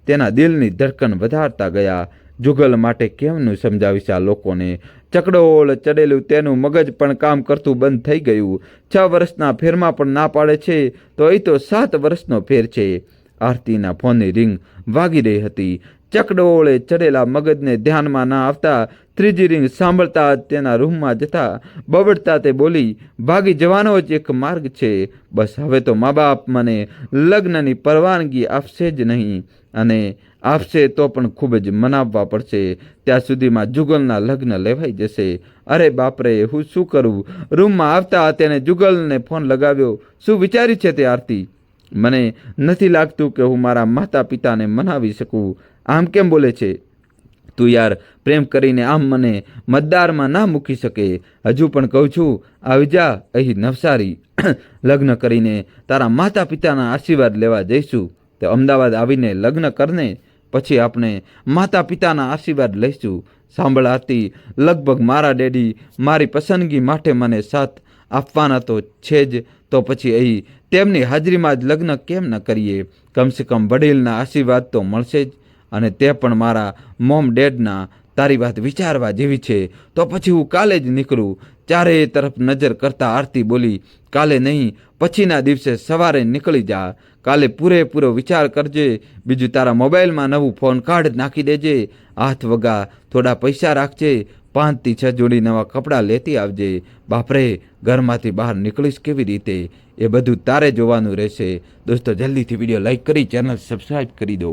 તેના દિલની ધડકન વધારતા ગયા. જુગલ માટે કેમનું સમજાવીશ આ લોકોને? ચકડોળ ચડેલું તેનું મગજ પણ કામ કરતું બંધ થઈ ગયું. 6 વર્ષના ફેરમાં પણ ના પાડે છે તો અહીં તો 7 વર્ષનો ફેર છે. આરતીના ફોનની રિંગ વાગી રહી હતી. ચકડોળે ચડેલા મગજને ધ્યાનમાં ના આવતા ત્રીજી રિંગ સાંભળતા જ તેના રૂમમાં જતા બબડતા તે બોલી, ભાગી જવાનો જ એક માર્ગ છે. બસ હવે તો મા બાપ મને લગ્નની પરવાનગી આપશે જ નહીં, અને આપશે તો પણ ખૂબ જ મનાવવા પડશે. ત્યાં સુધીમાં જુગલના લગ્ન લેવાઈ જશે. અરે બાપરે, હું શું કરું? રૂમમાં આવતા તેને જુગલને ફોન લગાવ્યો. શું વિચાર્યું છે તે આરતી? મને નથી લાગતું કે હું મારા માતા પિતાને મનાવી શકું. આમ કેમ બોલે છે તું? યાર, પ્રેમ કરીને આમ મને મતદારમાં ના મૂકી શકે. હજુ પણ કહું છું, આવી જા અહીં નવસારી. લગ્ન કરીને તારા માતા પિતાના આશીર્વાદ લેવા જઈશું. તો અમદાવાદ આવીને લગ્ન કરને, પછી આપણે માતા પિતાના આશીર્વાદ લઈશું. સાંભળ આરતી, લગભગ મારા ડેડી મારી પસંદગી માટે મને સાથ આપવાના તો છે જ, તો પછી અહીં તેમની હાજરીમાં જ લગ્ન કેમ ન કરીએ? કમસે કમ વડીલના આશીર્વાદ તો મળશે જ. અને તે પણ મારા મોમ ડેડના. તારી વાત વિચારવા જેવી છે. તો પછી હું કાલે જ નીકળું. ચારે તરફ નજર કરતા આરતી બોલી, કાલે નહીં, પછીના દિવસે સવારે નીકળી જા. કાલે પૂરેપૂરો વિચાર કરજે. બીજું, તારા મોબાઈલમાં નવું ફોન કાર્ડ નાખી દેજે. હાથ વગા થોડા પૈસા રાખજે. 5 થી 6 જોડી નવા કપડાં લેતી આવજે. બાપરે, ઘરમાંથી બહાર નીકળીશ કેવી રીતે? એ બધું તારે જોવાનું રહેશે. દોસ્તો, જલ્દીથી વિડીયો લાઈક કરી ચેનલ સબસ્ક્રાઈબ કરી દો.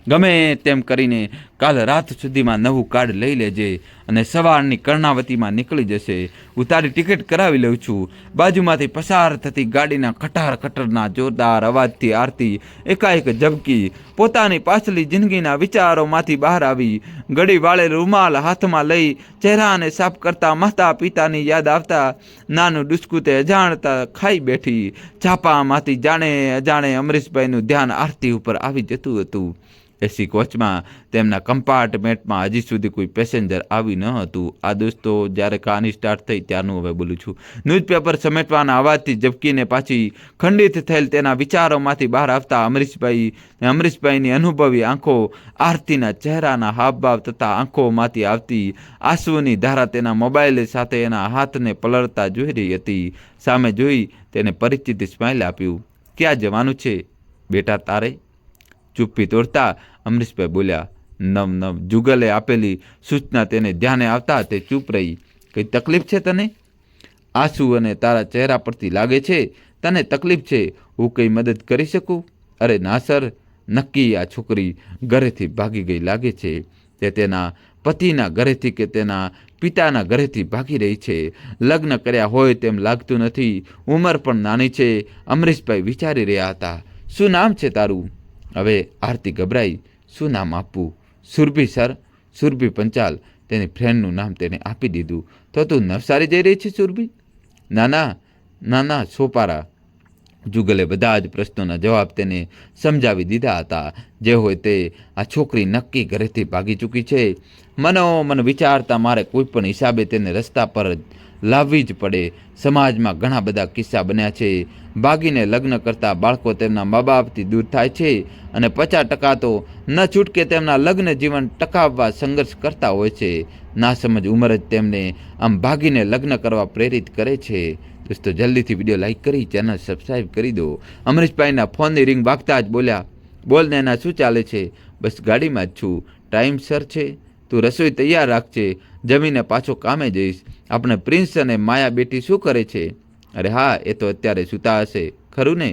ગમે તેમ કરીને કાલ રાત સુધીમાં નવું કાર્ડ લઈ લેજે અને સવારની કર્ણાવતીમાં નીકળી જશે. હું તારી ટિકિટ કરાવી લઉં છું. બાજુમાંથી પસાર થતી ગાડીના ખટાર ખટરના જોરદાર અવાજથી આરતી એકાએક ઝબકી. પોતાની પાછલી જિંદગીના વિચારોમાંથી બહાર આવી. ગળી વાળેલ રૂમાલ હાથમાં લઈ ચહેરાને સાફ કરતા માતા પિતાની યાદ આવતા નાનું ડુસકું તે અજાણતા ખાઈ બેઠી. છાપામાંથી જાણે અજાણે અમરીશભાઈનું ધ્યાન આરતી ઉપર આવી જતું હતું. એસી કોચમાં તેમના કમ્પાર્ટમેન્ટમાં હજી સુધી કોઈ પેસેન્જર આવી ન હતું. આ દોસ્તો જ્યારે કહાની સ્ટાર્ટ થઈ ત્યારનું હવે બોલું છું. ન્યૂઝપેપર સમેટવાના અવાજથી ઝબકીને પાછી ખંડિત થયેલ તેના વિચારોમાંથી બહાર આવતા અમરીશભાઈની અનુભવી આંખો આરતીના ચહેરાના હાવભાવ તથા આંખોમાંથી આવતી આંસુઓની ધારા તેના મોબાઈલ સાથે એના હાથને પલળતા જોઈ રહી હતી. સામે જોઈ તેને પરિચિત સ્માઇલ આપ્યું. ક્યાં જવાનું છે બેટા તારે? ચૂપ્પી તોડતા અમરીશભાઈ બોલ્યા. નવ જુગલે આપેલી સૂચના તેને ધ્યાને આવતા તે ચૂપ રહી. કંઈ તકલીફ છે તને? આંસુ અને તારા ચહેરા પરથી લાગે છે તને તકલીફ છે. હું કંઈ મદદ કરી શકું? અરે ના સર, નક્કી આ છોકરી ઘરેથી ભાગી ગઈ લાગે છે. તે તેના પતિના ઘરેથી કે તેના પિતાના ઘરેથી ભાગી રહી છે. લગ્ન કર્યા હોય તેમ લાગતું નથી. ઉંમર પણ નાની છે. અમરીશભાઈ વિચારી રહ્યા હતા. શું નામ છે તારું? હવે આરતી ગભરાઈ. શું નામ આપવું? સુરભી સર. સુરભી પંચાલ. તેની ફ્રેન્ડનું નામ તેને આપી દીધું. તો તું નવસારી જઈ રહી છે સુરભી? ના સોપારા. જુગલે બધા જ પ્રશ્નોના જવાબ તેને સમજાવી દીધા હતા. જે હોય તે, આ છોકરી નક્કી ઘરેથી ભાગી ચૂકી છે. મનોમન વિચારતા મારે કોઈ પણ હિસાબે તેને રસ્તા પર લાવવી જ પડે. સમાજમાં ઘણા બધા કિસ્સા બન્યા છે. ભાગીને લગ્ન કરતા બાળકો તેમના મા બાપથી દૂર થાય છે અને 50% તો ન છૂટકે તેમના લગ્ન જીવન ટકાવવા સંઘર્ષ કરતા હોય છે. ના સમજ ઉંમર જ તેમને આમ ભાગીને લગ્ન કરવા પ્રેરિત કરે છે. દોસ્તો, જલ્દીથી વિડીયો લાઈક કરી ચેનલ સબસ્ક્રાઈબ કરી દો. અમરીશભાઈના ફોનની રિંગ વાગતા જ બોલ્યા. બોલ નૈના, શું ચાલે છે? બસ ગાડીમાં જ છું. ટાઈમસર છે? તું રસોઈ તૈયાર રાખજે. જમીને પાછો કામે જઈશ. આપણે પ્રિન્સ અને માયા બેટી શું કરે છે? અરે હા, એ તો અત્યારે સૂતા હશે. ખરું ને?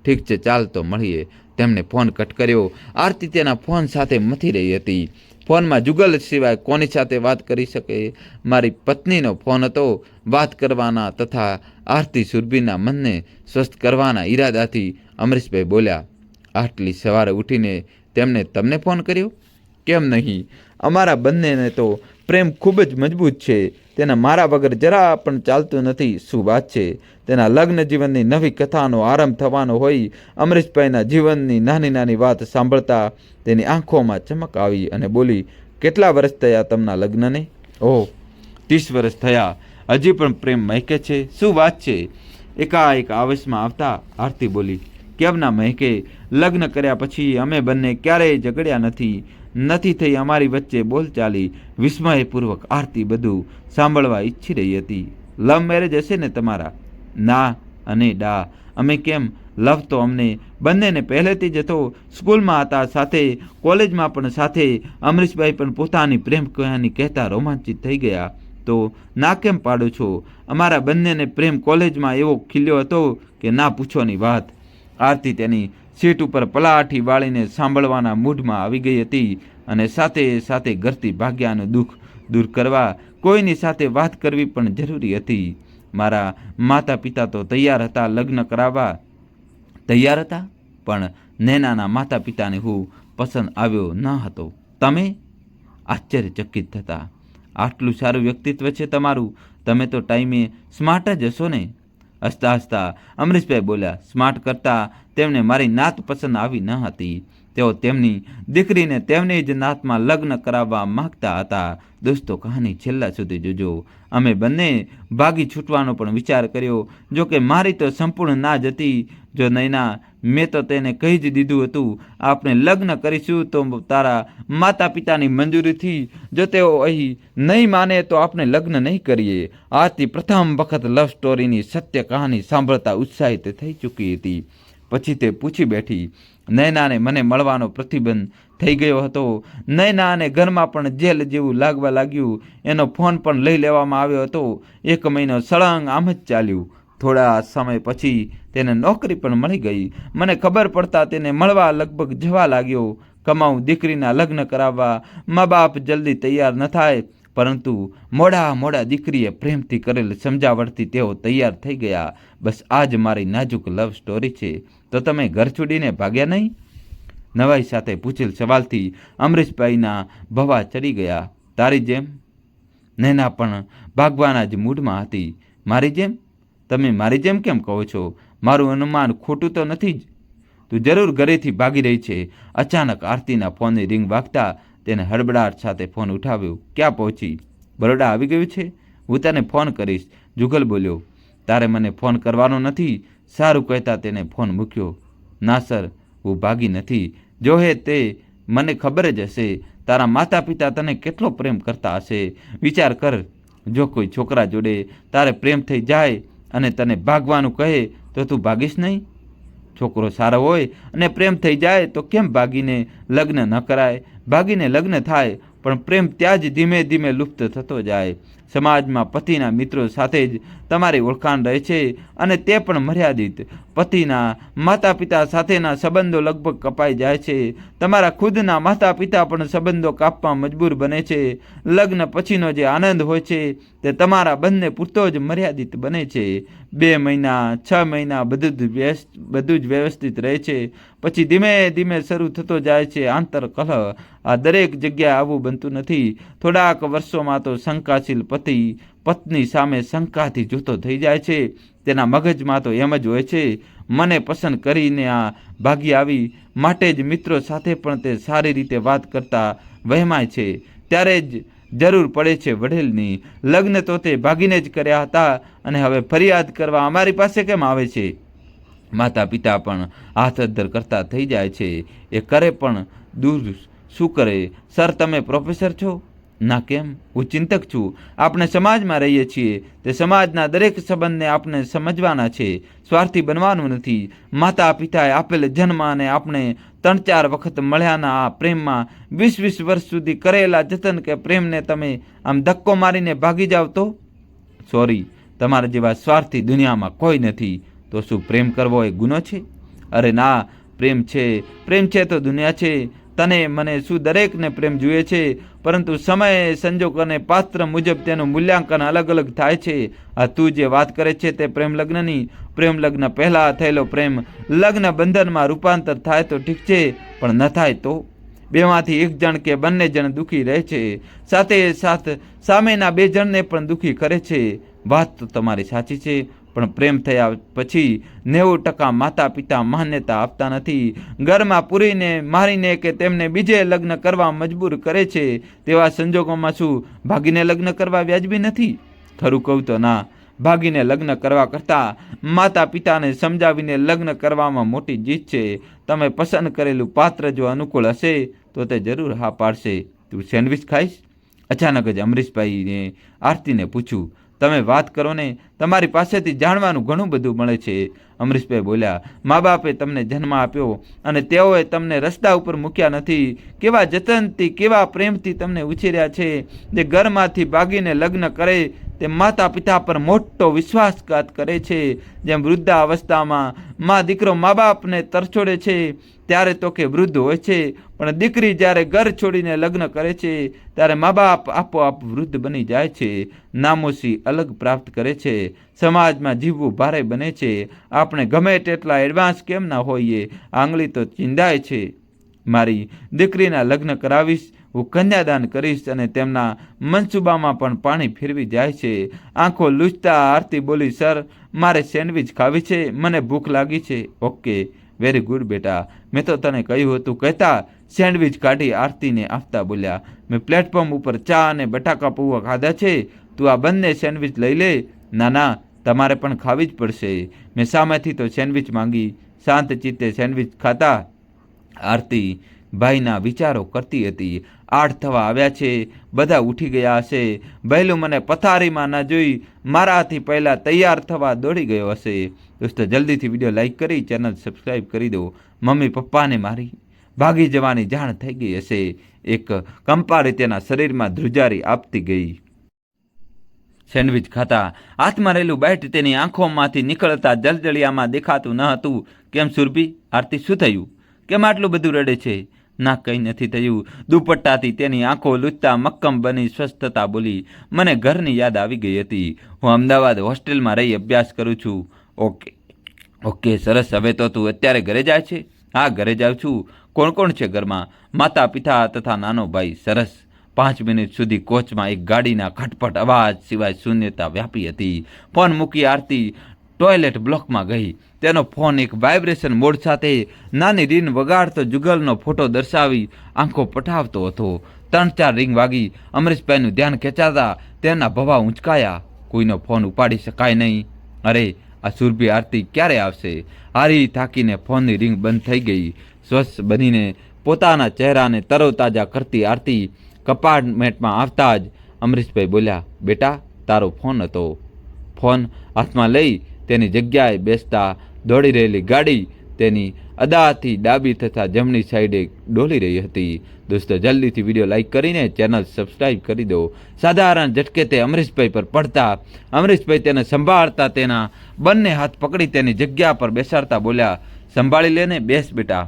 ઠીક છે, ચાલ તો મળીએ. તેમણે ફોન કટ કર્યો. આરતી તેના ફોન સાથે મથી રહી હતી. ફોનમાં જુગલ સિવાય કોની સાથે વાત કરી શકે? મારી પત્નીનો ફોન હતો. વાત કરવાના તથા આરતી સુરભીના મનને સ્વસ્થ કરવાના ઈરાદાથી અમરીશભાઈ બોલ્યા. આટલી સવારે ઉઠીને તેમને તમને ફોન કર્યો? કેમ નહીં? અમારા બંનેને તો પ્રેમ ખૂબ જ મજબૂત છે. તેના મારા વગર જરા પણ ચાલતું નથી. શું વાત છે? તેના લગ્ન જીવનની નવી કથાનો આરંભ થવાનો હોય. અમરીશભાઈના જીવનની નાની નાની વાત સાંભળતા તેની આંખોમાં ચમક આવી અને બોલી, કેટલા વર્ષ થયા તમના લગ્નને? ઓહ, 30 વર્ષ થયા. હજી પણ પ્રેમ મહેકે છે? શું વાત છે? એકાએક આવેશમાં આવતા આરતી બોલી, કેમ ના મહેકે? લગ્ન કર્યા પછી અમે બંને ક્યારેય ઝઘડ્યા નથી થઈ અમારી વચ્ચે બોલચાલી. વિસ્મયપૂર્વક આરતી બધું સાંભળવા ઈચ્છી રહી હતી. લવ મેરેજ હશે ને તમારા? ના અને ડા. અમે કેમ? લવ તો અમને બંનેને પહેલેથી જ હતો. સ્કૂલમાં હતા સાથે, કોલેજમાં પણ સાથે. અમરીશભાઈ પણ પોતાની પ્રેમ કહાની કહેતા રોમાંચિત થઈ ગયા. તો ના કેમ પાડો છો? અમારા બંનેને પ્રેમ કોલેજમાં એવો ખીલ્યો હતો કે ના પૂછોની વાત. આરતી તેની સીટ ઉપર પલાઠી વાળીને સાંભળવાના મૂડમાં આવી ગઈ હતી અને સાથે સાથે ઘરથી ભાગ્યાનું દુઃખ દૂર કરવા કોઈની સાથે વાત કરવી પણ જરૂરી હતી. મારા માતા પિતા તો તૈયાર હતા લગ્ન કરાવવા. તૈયાર હતા? પણ નૈનાના માતા પિતાને હું પસંદ આવ્યો ન હતો. તમે? આશ્ચર્યચકિત થતા. આટલું સારું વ્યક્તિત્વ છે તમારું. તમે તો ટાઈમે સ્માર્ટ જ હશો ને? હસતા હસતા અમરીશભાઈ બોલ્યા, સ્માર્ટ કરતાં તેમને મારી નાત પસંદ આવી ન હતી. તેઓ તેમની દીકરીને તેમની જ નાતમાં લગ્ન કરાવવા માગતા હતા. દોસ્તો, કહાની છેલ્લા સુધી જોજો. અમે બંને ભાગી છૂટવાનો પણ વિચાર કર્યો. જો કે મારી તો સંપૂર્ણ ના જ હતી. જો નૈના, મેં તો તેને કહી જ દીધું હતું, આપણે લગ્ન કરીશું તો તારા માતા પિતાની મંજૂરીથી. જો તેઓ અહીં નહીં માને તો આપણે લગ્ન નહીં કરીએ. આથી પ્રથમ વખત લવ સ્ટોરીની સત્ય કહાની સાંભળતા ઉત્સાહિત થઈ ચૂકી હતી. પછી તે પૂછી બેઠી, નૈનાને મને મળવાનો પ્રતિબંધ થઈ ગયો હતો. નૈનાને ઘરમાં પણ જેલ જેવું લાગવા લાગ્યું. એનો ફોન પણ લઈ લેવામાં આવ્યો હતો. 1 મહિનો સળંગ આમ જ ચાલ્યું. થોડા સમય પછી તેને નોકરી પણ મળી ગઈ. મને ખબર પડતા તેને મળવા લગભગ જવા લાગ્યો. કમાઉં, દીકરીના લગ્ન કરાવવા મા બાપ જલ્દી તૈયાર ન થાય, પરંતુ મોડા દીકરીએ પ્રેમથી કરેલ સમજાવટથી તેઓ તૈયાર થઈ ગયા. બસ આ જ મારી નાજુક લવ સ્ટોરી છે. તો તમે ઘર છોડીને ભાગ્યા નહીં? નવાઈ સાથે પૂછેલ સવાલથી અમરીશભાઈના ભવા ચડી ગયા. તારી જેમ? નૈના પણ ભાગવાના જ મૂડમાં હતી. મારી જેમ? તમે મારી જેમ કેમ કહો છો? મારું અનુમાન ખોટું તો નથી જ? તું જરૂર ઘરેથી ભાગી રહી છે. અચાનક આરતીના ફોનની રિંગ વાગતા તેને હડબડાટ સાથે ફોન ઉઠાવ્યો. ક્યાં પહોંચી? બરોડા આવી ગયું છે? હું તને ફોન કરીશ, જુગલ બોલ્યો. તારે મને ફોન કરવાનો નથી, સારું કહેતા તેને ફોન મૂક્યો. ના સર, હું ભાગી નથી. જો હે તે મને ખબર જ હશે. તારા માતા પિતા તને કેટલો પ્રેમ કરતા હશે. વિચાર કર, જો કોઈ છોકરા જોડે તારે પ્રેમ થઈ જાય અને તને ભાગવાનું કહે તો તું ભાગીશ નહીં? છોકરો સારો હોય અને પ્રેમ થઈ જાય તો કેમ ભાગીને લગ્ન ન કરાય? ભાગીને લગ્ન થાય, પણ પ્રેમ ત્યાં જ ધીમે ધીમે લુપ્ત થતો જાય. સમાજમાં પતિના મિત્રો સાથે જ તમારી ઓળખાણ રહે છે, અને તે પણ મર્યાદિત. પતિના માતા પિતા સાથેના સંબંધો લગભગ કપાઈ જાય છે. તમારા ખુદના માતા પિતા પણ સંબંધો કાપવા મજબૂર બને છે. લગ્ન પછીનો જે આનંદ હોય છે તે તમારા બંને પૂરતો જ મર્યાદિત બને છે. 2 મહિના 6 મહિના બધું જ વ્યવસ્થિત રહે છે. પછી ધીમે ધીમે શરૂ થતો જાય છે આંતર કલહ. આ દરેક જગ્યાએ આવું બનતું નથી. થોડાક વર્ષોમાં તો શંકાશીલ પતિ પત્ની સામે શંકાથી જોતો થઈ જાય છે. તેના મગજમાં તો એમ જ હોય છે, મને પસંદ કરીને આ ભાગી આવી, માટે જ મિત્રો સાથે પણ તે સારી રીતે વાત કરતા વહેમાય છે. ત્યારે જ જરૂર પડે છે વડીલની. લગ્ન તો તે ભાગીને જ કર્યા હતા, અને હવે ફરિયાદ કરવા અમારી પાસે કેમ આવે છે? માતા પિતા પણ હાથ અદ્ધર કરતા થઈ જાય છે. એ કરે પણ દૂર શું કરે? સર, તમે પ્રોફેસર છો? ના, કેમ? હું ચિંતક છું. આપણે સમાજમાં રહીએ છીએ, તે સમાજના દરેક સંબંધને આપણે સમજવાના છે. સ્વાર્થી બનવાનું નથી. માતા પિતાએ આપેલ જન્મ અને આપણે 3-4 વખત મળ્યાના આ પ્રેમમાં 20-20 વર્ષ સુધી કરેલા જતન કે પ્રેમને તમે આમ ધક્કો મારીને ભાગી જાવ તો? સોરી, તમારા જેવા સ્વાર્થી દુનિયામાં કોઈ નથી. તો શું પ્રેમ કરવો એ ગુનો છે? અરે ના, પ્રેમ છે તો દુનિયા છે. તને મને શું દરેકને પ્રેમ જોઈએ છે, પરંતુ સમય સંજોગ અને પાત્ર મુજબ તેનું મૂલ્યાંકન અલગ અલગ થાય છે. આ તું જે વાત કરે છે તે પ્રેમ લગ્નની. પ્રેમ લગ્ન પહેલાં થયેલો પ્રેમ લગ્ન બંધનમાં રૂપાંતર થાય તો ઠીક છે, પણ ન થાય તો? બેમાંથી એક જણ કે બંને જણ દુઃખી રહે છે, સાથે સાથ સામેના 2 જણને પણ દુઃખી કરે છે. વાત તો તમારી સાચી છે, પણ પ્રેમ થયા પછી 90% માતા પિતા માન્યતા આપતા નથી. ઘરમાં પૂરીને મારીને કે તેમને બીજે લગ્ન કરવા મજબૂર કરે છે. તેવા સંજોગોમાં શું ભાગીને લગ્ન કરવા વ્યાજબી નથી? ખરું કહું તો ના. ભાગીને લગ્ન કરવા કરતાં માતા પિતાને સમજાવીને લગ્ન કરવામાં મોટી જીત છે. તમે પસંદ કરેલું પાત્ર જો અનુકૂળ હશે તો તે જરૂર હા પાડશે. તું સેન્ડવિચ ખાઈશ? અચાનક જ અમરીશભાઈને આરતીને પૂછ્યું. તમે વાત કરો ને, તમારી પાસેથી જાણવાનું ઘણું બધું મળે છે. અમરીશભાઈ બોલ્યા, મા બાપે તમને જન્મ આપ્યો અને તેઓએ તમને રસ્તા ઉપર મૂક્યા નથી. કેવા જતનથી, કેવા પ્રેમથી તમને ઉછેર્યા છે. જે ઘરમાંથી ભાગીને લગ્ન કરે તે માતા પિતા પર મોટો વિશ્વાસઘાત કરે છે. જેમ વૃદ્ધાવસ્થામાં દીકરો મા બાપને તરછોડે છે ત્યારે તો કે વૃદ્ધ હોય છે, પણ દીકરી જ્યારે ઘર છોડીને લગ્ન કરે છે ત્યારે મા બાપ આપોઆપ વૃદ્ધ બની જાય છે. નામોશી અલગ પ્રાપ્ત કરે છે. સમાજમાં જીવવું ભારે બને છે. આપણે ગમે તેટલા એડવાન્સ કેમ ના હોઈએ, આંગળી તો ચિંદાય છે. મારી દીકરીના લગ્ન કરાવીશ, હું કન્યાદાન કરીશ અને તેમના મનસુબામાં પણ પાણી ફેરવી જાય છે. આંખો લૂછતા આરતી બોલી, સર, મારે સેન્ડવિચ ખાવી છે, મને ભૂખ લાગી છે. ઓકે, વેરી ગુડ બેટા, મેં તો તને કહ્યું હતું. કહેતા સેન્ડવિચ કાઢી આરતીને આપતા બોલ્યા, મેં પ્લેટફોર્મ ઉપર ચા અને બટાકા પૌવા ખાધા છે, તું આ બંને સેન્ડવિચ લઈ લે. ના ના, તમારે પણ ખાવી જ પડશે. મેં સામેથી તો સેન્ડવિચ માંગી. શાંત ચિત્તે સેન્ડવિચ ખાતા આરતી ભાઈના વિચારો કરતી હતી. 8 થવા આવ્યા છે, બધા ઉઠી ગયા હશે. બહેલું મને પથારીમાં ન જોઈ મારાથી પહેલાં તૈયાર થવા દોડી ગયો હશે. દોસ્તો, જલ્દીથી વિડીયો લાઈક કરી ચેનલ સબસ્ક્રાઈબ કરી દો. મમ્મી પપ્પાને મારી ભાગી જવાની જાણ થઈ ગઈ હશે. એક કંપારી તેના શરીરમાં ધ્રુજારી આપતી ગઈ. સેન્ડવિચ ખાતા હાથમાં રહેલું બાઈટ તેની આંખોમાંથી નીકળતા જળજળિયામાં દેખાતું ન હતું. કેમ સુરભી, આરતી શું થયું? કેમ આટલું બધું રડે છે? ના, કંઈ નથી થયું. દુપટ્ટાથી તેની આંખો લૂછતા મક્કમ બની સ્વસ્થતા બોલી, મને ઘરની યાદ આવી ગઈ હતી. હું અમદાવાદ હોસ્ટેલમાં રહી અભ્યાસ કરું છું. ઓકે ઓકે, સરસ. હવે તો તું અત્યારે ઘરે જાય છે? હા, ઘરે જાઉં છું. કોણ કોણ છે ઘરમાં? માતા પિતા તથા નાનો ભાઈ. સરસ. 5 મિનિટ સુધી કોચમાં એક ગાડીના ખટપટ અવાજ સિવાય શૂન્યતા વ્યાપી હતી. ફોન મૂકી આરતી ટોયલેટ બ્લોકમાં ગઈ. તેનો ફોન એક વાઇબ્રેશન મોડ સાથે નાની રીન વગાડતો જુગલનો ફોટો દર્શાવી આંખો પઠાવતો હતો. 3-4 રિંગ વાગી. અમરીશભાઈનું ધ્યાન ખેંચાતા તેમના ભવા ઊંચકાયા. કોઈનો ફોન ઉપાડી શકાય નહીં. અરે, આ સુરભી આરતી ક્યારે આવશે? હારી થાકીને ફોનની રિંગ બંધ થઈ ગઈ. સ્વસ્થ બનીને પોતાના ચહેરાને તરોતાજા કરતી આરતી કપાર્ટમેન્ટમાં આવતા જ અમરીશભાઈ બોલ્યા, બેટા, તારો ફોન હતો. ફોન હાથમાં લઈ તેની જગ્યાએ બેસતા દોડી રહેલી ગાડી તેની અદાથી ડાબી તથા જમણી સાઈડે ડોલી રહી હતી. દોસ્તો, જલ્દીથી વિડીયો લાઈક કરીને ચેનલ સબસ્ક્રાઈબ કરી દો. સાધારણ ઝટકે તે અમરીશભાઈ પર પડતા અમરીશભાઈ તેને સંભાળતા તેના બંને હાથ પકડી તેની જગ્યા પર બેસાડતા બોલ્યા, સંભાળી લેને, બેસ બેટા.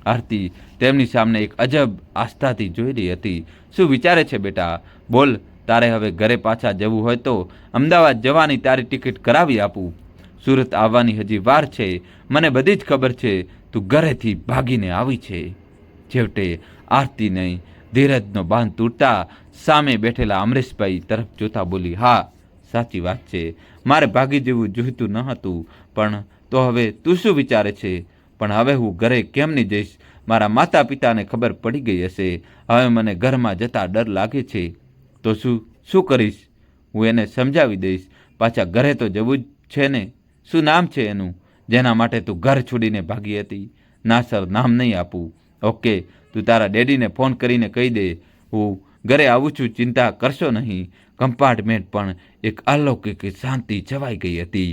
આરતી તેમની સામે એક અજબ આસ્થાથી જોઈ રહી હતી. શું વિચારે છે બેટા? બોલ, તારે હવે ઘરે પાછા જવું હોય તો અમદાવાદ જવાની તારી ટિકિટ કરાવી આપું. સુરત આવવાની હજી વાર છે. મને બધી જ ખબર છે. તું ઘરેથી ભાગીને આવી છે. છેવટે આરતી નહીં ધીરજનો બાંધ તૂટતા સામે બેઠેલા અમરીશભાઈ તરફ જોતા બોલી, હા, સાચી વાત છે. મારે ભાગી જવું જોઈતું ન હતું, પણ તો હવે તું શું વિચારે છે? પણ હવે હું ઘરે કેમ નહીં જઈશ? મારા માતા પિતાને ખબર પડી ગઈ હશે. હવે મને ઘરમાં જતા ડર લાગે છે. તો શું કરીશ? હું એને સમજાવી દઈશ. પાછા ઘરે તો જવું જ છે ને. શું નામ છે એનું, જેના માટે તું ઘર છોડીને ભાગી હતી? ના સર, નામ નહીં આપું. ઓકે, તું તારા ડેડીને ફોન કરીને કહી દે હું ઘરે આવું છું, ચિંતા કરશો નહીં. કમ્પાર્ટમેન્ટ પણ એક અલૌકિક શાંતિ છવાઈ ગઈ હતી.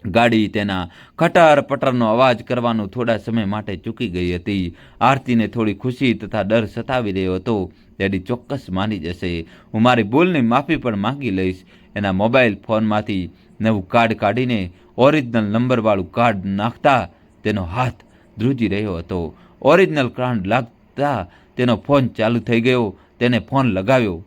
ગાડી તેના કટર પટરનો અવાજ કરવાનું થોડા સમય માટે ચૂકી ગઈ હતી. આરતીને થોડી ખુશી તથા ડર સતાવી રહ્યો હતો. ડેડી ચોક્કસ માની જશે. હું મારી ભૂલની માફી પણ માંગી લઈશ. એના મોબાઈલ ફોનમાંથી નવું કાર્ડ કાઢીને ઓરિજિનલ નંબરવાળું કાર્ડ નાખતા તેનો હાથ ધ્રુજી રહ્યો હતો. ઓરિજિનલ કાર્ડ લાગતા તેનો ફોન ચાલુ થઈ ગયો. તેને ફોન લગાવ્યો.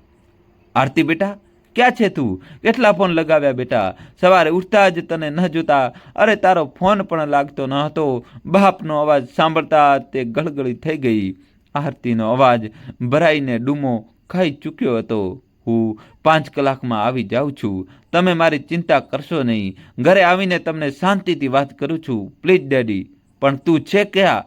આરતી બેટા, ક્યાં છે તું? કેટલા ફોન લગાવ્યા બેટા? સવારે ઉઠતા જ તને ન જોતા. અરે, તારો ફોન પણ લાગતો ન હતો. બાપનો અવાજ સાંભળતા તે ગળગળી થઈ ગઈ. આરતીનો અવાજ ભરાઈને ડૂમો ખાઈ ચૂક્યો હતો. હું 5 કલાકમાં આવી જાઉં છું. તમે મારી ચિંતા કરશો નહીં. ઘરે આવીને તમને શાંતિથી વાત કરું છું. Please daddy. પણ તું છે ક્યાં?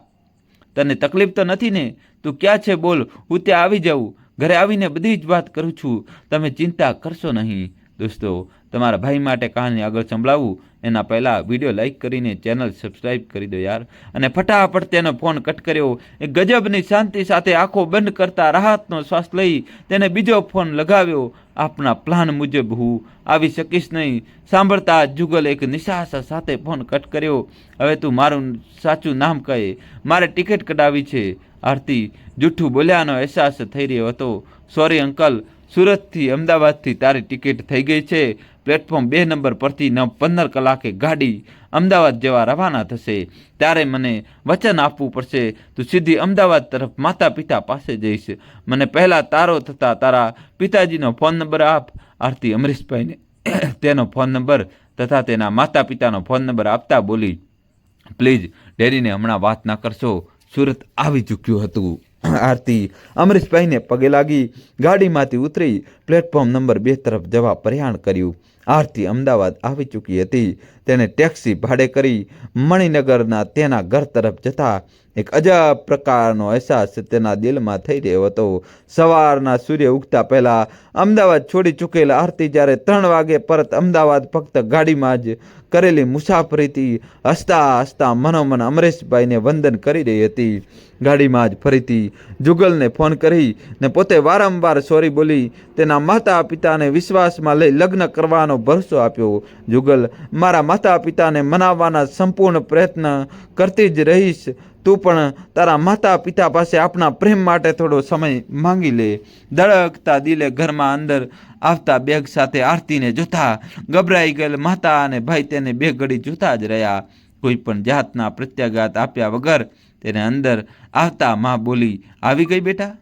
તને તકલીફ તો નથી ને? તું ક્યાં છે બોલ, હું ત્યાં આવી જાઉં. ઘરે આવીને બધી જ વાત કરું છું. તમે ચિંતા કરશો નહીં. દોસ્તો, તમારા ભાઈ માટે કહાની આગળ સંભળાવું એના પહેલાં વિડીયો લાઈક કરીને ચેનલ સબસ્ક્રાઈબ કરી દો યાર. અને ફટાફટ તેનો ફોન કટ કર્યો. એ ગજબની શાંતિ સાથે આંખો બંધ કરતા રાહતનો શ્વાસ લઈ તેને બીજો ફોન લગાવ્યો. આપના પ્લાન મુજબ હું આવી શકીશ નહીં. સાંભળતા જુગલ એક નિશાસા સાથે ફોન કટ કર્યો. હવે તું મારું સાચું નામ કહે, મારે ટિકિટ કઢાવી છે. આરતી જૂઠું બોલ્યાનો અહેસાસ થઈ રહ્યો હતો. સોરી અંકલ, સુરતથી અમદાવાદથી તારી ટિકિટ થઈ ગઈ છે. પ્લેટફોર્મ 2 નંબર પરથી 15 કલાકે ગાડી અમદાવાદ જવા રવાના થશે. ત્યારે મને વચન આપવું પડશે. તું સીધી અમદાવાદ તરફ માતા પિતા પાસે જઈશ. મને પહેલાં તારો તથા તારા પિતાજીનો ફોન નંબર આપ. આરતી અમરીશભાઈને તેનો ફોન નંબર તથા તેના માતા પિતાનો ફોન નંબર આપતા બોલી, પ્લીઝ ડેડીને હમણાં વાત ના કરશો. સુરત આવી ચૂક્યું હતું. આરતી અમરીશભાઈને પગે લાગી ગાડીમાંથી ઉતરી પ્લેટફોર્મ નંબર 2 તરફ જવા પ્રયાણ કર્યું. આરતી અમદાવાદ આવી ચૂકી હતી. તેણે ટેક્સી ભાડે કરી મણિનગરના તેના ઘર તરફ જતા એક અજબ પ્રકારનો અહેસાસ તેના દિલમાં થઈ રહ્યો હતો. સવારના સૂર્ય ઉગતા પહેલા અમદાવાદ છોડી ચૂકેલ આરતી જ્યારે 3 વાગે પરત અમદાવાદ ફક્ત ગાડીમાં જ કરેલી મુસાફરીથી હસતા હસતા મનોમન અમરેશભાઈને વંદન કરી રહી હતી. ગાડીમાં જ ફરીથી જુગલને ફોન કરી ને પોતે વારંવાર સોરી બોલી તેના માતા પિતાને વિશ્વાસમાં લઈ લગ્ન કરવાનો ભરોસો આપ્યો. જુગલ, મારા માતા પિતાને મનાવવાના સંપૂર્ણ પ્રયત્ન કરતી જ રહીશ. તું પણ તારા માતા પિતા પાસે આપણા પ્રેમ માટે થોડો સમય માંગી લે. ધડકતા દિલે ઘરમાં અંદર આવતા બેગ સાથે આરતીને જોતા ગભરાઈ ગયેલ માતા અને ભાઈ તેને બે ઘડી જોતા જ રહ્યા. કોઈ પણ જાતના પ્રત્યાઘાત આપ્યા વગર તેને અંદર આવતા માં બોલી, આવી ગઈ બેટા?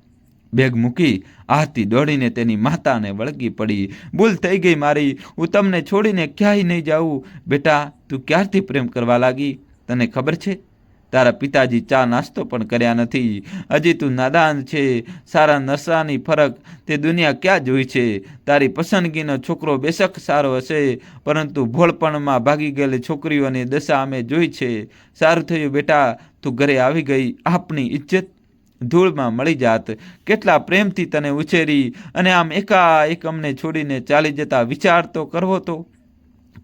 બેગ મૂકી આરતી દોડીને તેની માતાને વળગી પડી. ભૂલ થઈ ગઈ મારી, હું તમને છોડીને ક્યાંય નહીં જાઉં. બેટા, તું ક્યારથી પ્રેમ કરવા લાગી? તને ખબર છે તારા પિતાજી ચા નાસ્તો પણ કર્યા નથી. હજી તું નાદાન છે. સારા નશાની ફરક તે દુનિયા ક્યાં જોઈ છે? તારી પસંદગીનો છોકરો બેશક સારો હશે, પરંતુ ભોળપણમાં ભાગી ગયેલી છોકરીઓની દશા અમે જોઈ છે. સારું થયું બેટા, તું ઘરે આવી ગઈ. આપણી ઇજ્જત ધૂળમાં મળી જાત. કેટલા પ્રેમથી તને ઉછેરી અને આમ એકાએક અમને છોડીને ચાલી જતા વિચાર તો કરવો તો.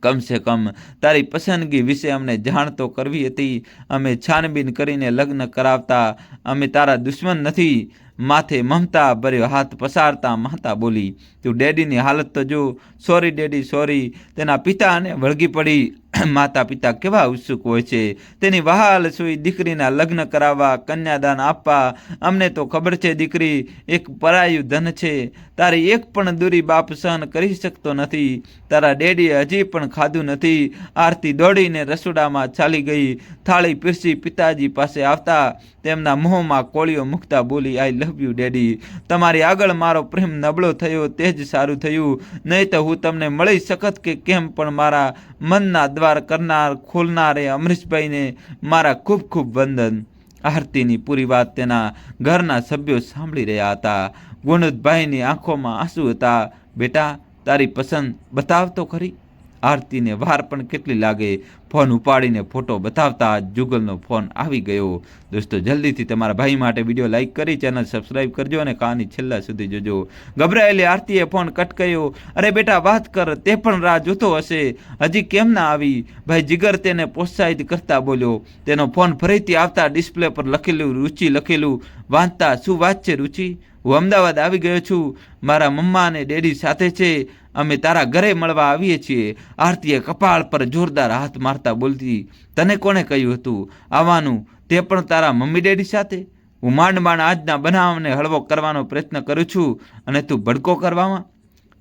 કમસે કમ તારી પસંદગી વિશે અમને જાણ તો કરવી હતી. અમે છાનબીન કરીને લગ્ન કરાવતા. અમે તારા દુશ્મન નથી. માથે મમતા ભર્યો હાથ પસારતા માતા બોલી, તું ડેડીની હાલત તો જો. Sorry daddy, sorry. તેના પિતાને વળગી પડી. માતા પિતા કેવા ઉત્સુક હોય છે તેની વહાલ સુઈ દીકરીના લગ્ન કરાવવા, કન્યાદાન આપવા. અમને તો ખબર છે દીકરી એક પરાયું ધન છે. તારી એક પણ દૂરી બાપ સહન કરી શકતો નથી. તારા ડેડીએ હજી પણ ખાધું નથી. આરતી દોડીને રસોડામાં ચાલી ગઈ. થાળી પીરસી પિતાજી પાસે આવતા તેમના મોંમાં કોળીઓ મૂકતા બોલી, આઈ લવ યુ ડેડી. તમારી આગળ મારો પ્રેમ નબળો થયો તે જ સારું થયું. નહીં તો હું તમને મળી શકત કે કેમ, પણ મારા મનના દ્વાર કરનાર ખોલનારે અમરીશભાઈને મારા ખૂબ ખૂબ વંદન. આરતીની પૂરી વાત તેના ઘરના સભ્યો સાંભળી રહ્યા હતા. ગુણવંતભાઈની આંખોમાં આંસુ હતા. બેટા, તારી પસંદ બતાવતો ખરી? આરતીને વાર પણ કેટલી લાગે. ફોન ઉપાડીને ફોટો બતાવતા જુગલનો ફોન આવી ગયો. દોસ્તો, જલ્દીથી તમારા ભાઈ માટે વિડીયો લાઇક કરી ચેનલ સબસ્ક્રાઈબ કરજો અને કહાની છેલ્લા સુધી જોજો. ગભરાયેલી આરતીએ ફોન કટ કર્યો. અરે બેટા, વાત કર. તે પણ રાહ જોતો હશે. હજી કેમ ના આવી? ભાઈ જીગર તેને પ્રોત્સાહિત કરતા બોલ્યો. તેનો ફોન ફરીથી આવતા ડિસ્પ્લે પર લખેલું રુચિ લખેલું વાંચતા, શું વાત છે રુચિ? હું અમદાવાદ આવી ગયો છું. મારા મમ્મા અને ડેડી સાથે છે. અમે તારા ઘરે મળવા આવીએ છીએ. આરતીએ કપાળ પર જોરદાર હાથ મારતા બોલતી, તને કોણે કહ્યું હતું આવવાનું? તે પણ તારા મમ્મી ડેડી સાથે? હું માંડ આજના બનાવને હળવો કરવાનો પ્રયત્ન કરું છું અને તું ભડકો કરવામાં?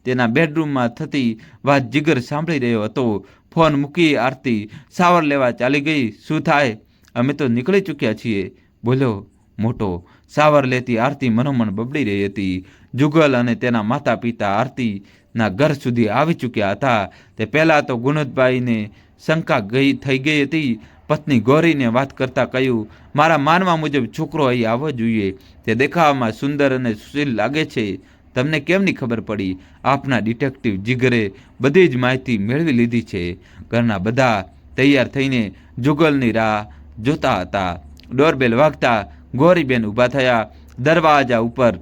તેના બેડરૂમમાં થતી વાત જીગર સાંભળી રહ્યો હતો. ફોન મૂકી આરતી શાવર લેવા ચાલી ગઈ. શું થાય? અમે તો નીકળી ચૂક્યા છીએ, બોલ્યો મોટો. શાવર લેતી આરતી મનોમન બબડી રહી હતી. જુગલ અને તેના માતા પિતા આરતીના ઘર સુધી આવી ચૂક્યા હતા. તે પહેલાં તો ગુણવંતભાઈને શંકા થઈ ગઈ હતી. પત્ની ગૌરીને વાત કરતાં કહ્યું, મારા માનવા મુજબ છોકરો અહીં આવવો જોઈએ. તે દેખાવમાં સુંદર અને સુશીલ લાગે છે. તમને કેમની ખબર પડી? આપના ડિટેક્ટિવ જીગરે બધી જ માહિતી મેળવી લીધી છે. ઘરના બધા તૈયાર થઈને જુગલની રાહ જોતા હતા. ડોરબેલ વાગતા ગૌરીબેન ઊભા થયા. દરવાજા ઉપર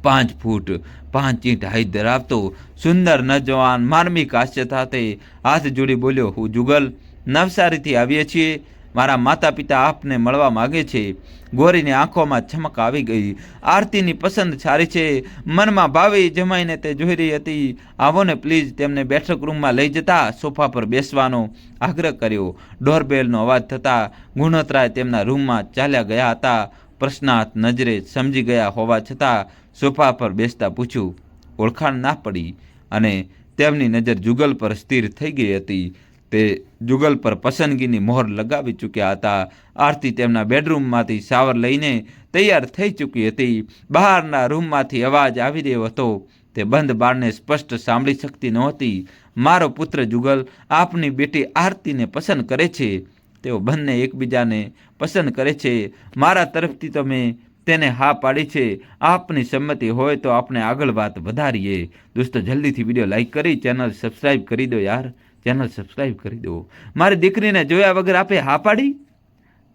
5 ફૂટ 5 ઇંચ હાઈટ ધરાવતો સુંદર નવજવાન માર્મિક હાસ્ય સાથે હાથ જોડી બોલ્યો, હું જુગલ, નવસારીથી આવીએ છીએ. મારા માતા પિતા આપને મળવા માગે છે. ગૌરીની આંખોમાં ચમક આવી ગઈ. આરતીની પસંદ સારી છે. મનમાં ભાવી જમાઈને તે જોઈ રહી હતી. આવો ને પ્લીઝ. તેમને બેઠક રૂમમાં લઈ જતા સોફા પર બેસવાનો આગ્રહ કર્યો. ડોરબેલનો અવાજ થતાં ગુણવંતરાય તેમના રૂમમાં ચાલ્યા ગયા હતા. પ્રશ્નાર્થ નજરે સમજી ગયા હોવા છતાં સોફા પર બેસતા પૂછ્યું, ઓળખાણ ના પડી? અને તેમની નજર જુગલ પર સ્થિર થઈ ગઈ હતી. તે જુગલ પર પસંદગીની મોહર લગાવી ચૂક્યા હતા. આરતી તેમના બેડરૂમમાંથી શાવર લઈને તૈયાર થઈ ચૂકી હતી. બહારના રૂમમાંથી અવાજ આવી રહ્યો હતો. તે બંધ બારને સ્પષ્ટ સાંભળી શકતી નહોતી. મારો પુત્ર જુગલ આપની બેટી આરતીને પસંદ કરે છે. તેઓ બંને એકબીજાને પસંદ કરે છે. મારા તરફથી તમે તેને હા પાડી છે. આપની સંમતિ હોય તો આપણે આગળ વાત વધારીએ. દોસ્તો જલ્દીથી વિડીયો લાઈક કરી ચેનલ સબસ્ક્રાઈબ કરી દો યાર, ચેનલ સબસ્ક્રાઈબ કરી દો. મારી દીકરીને જોયા વગર આપે હા પાડી?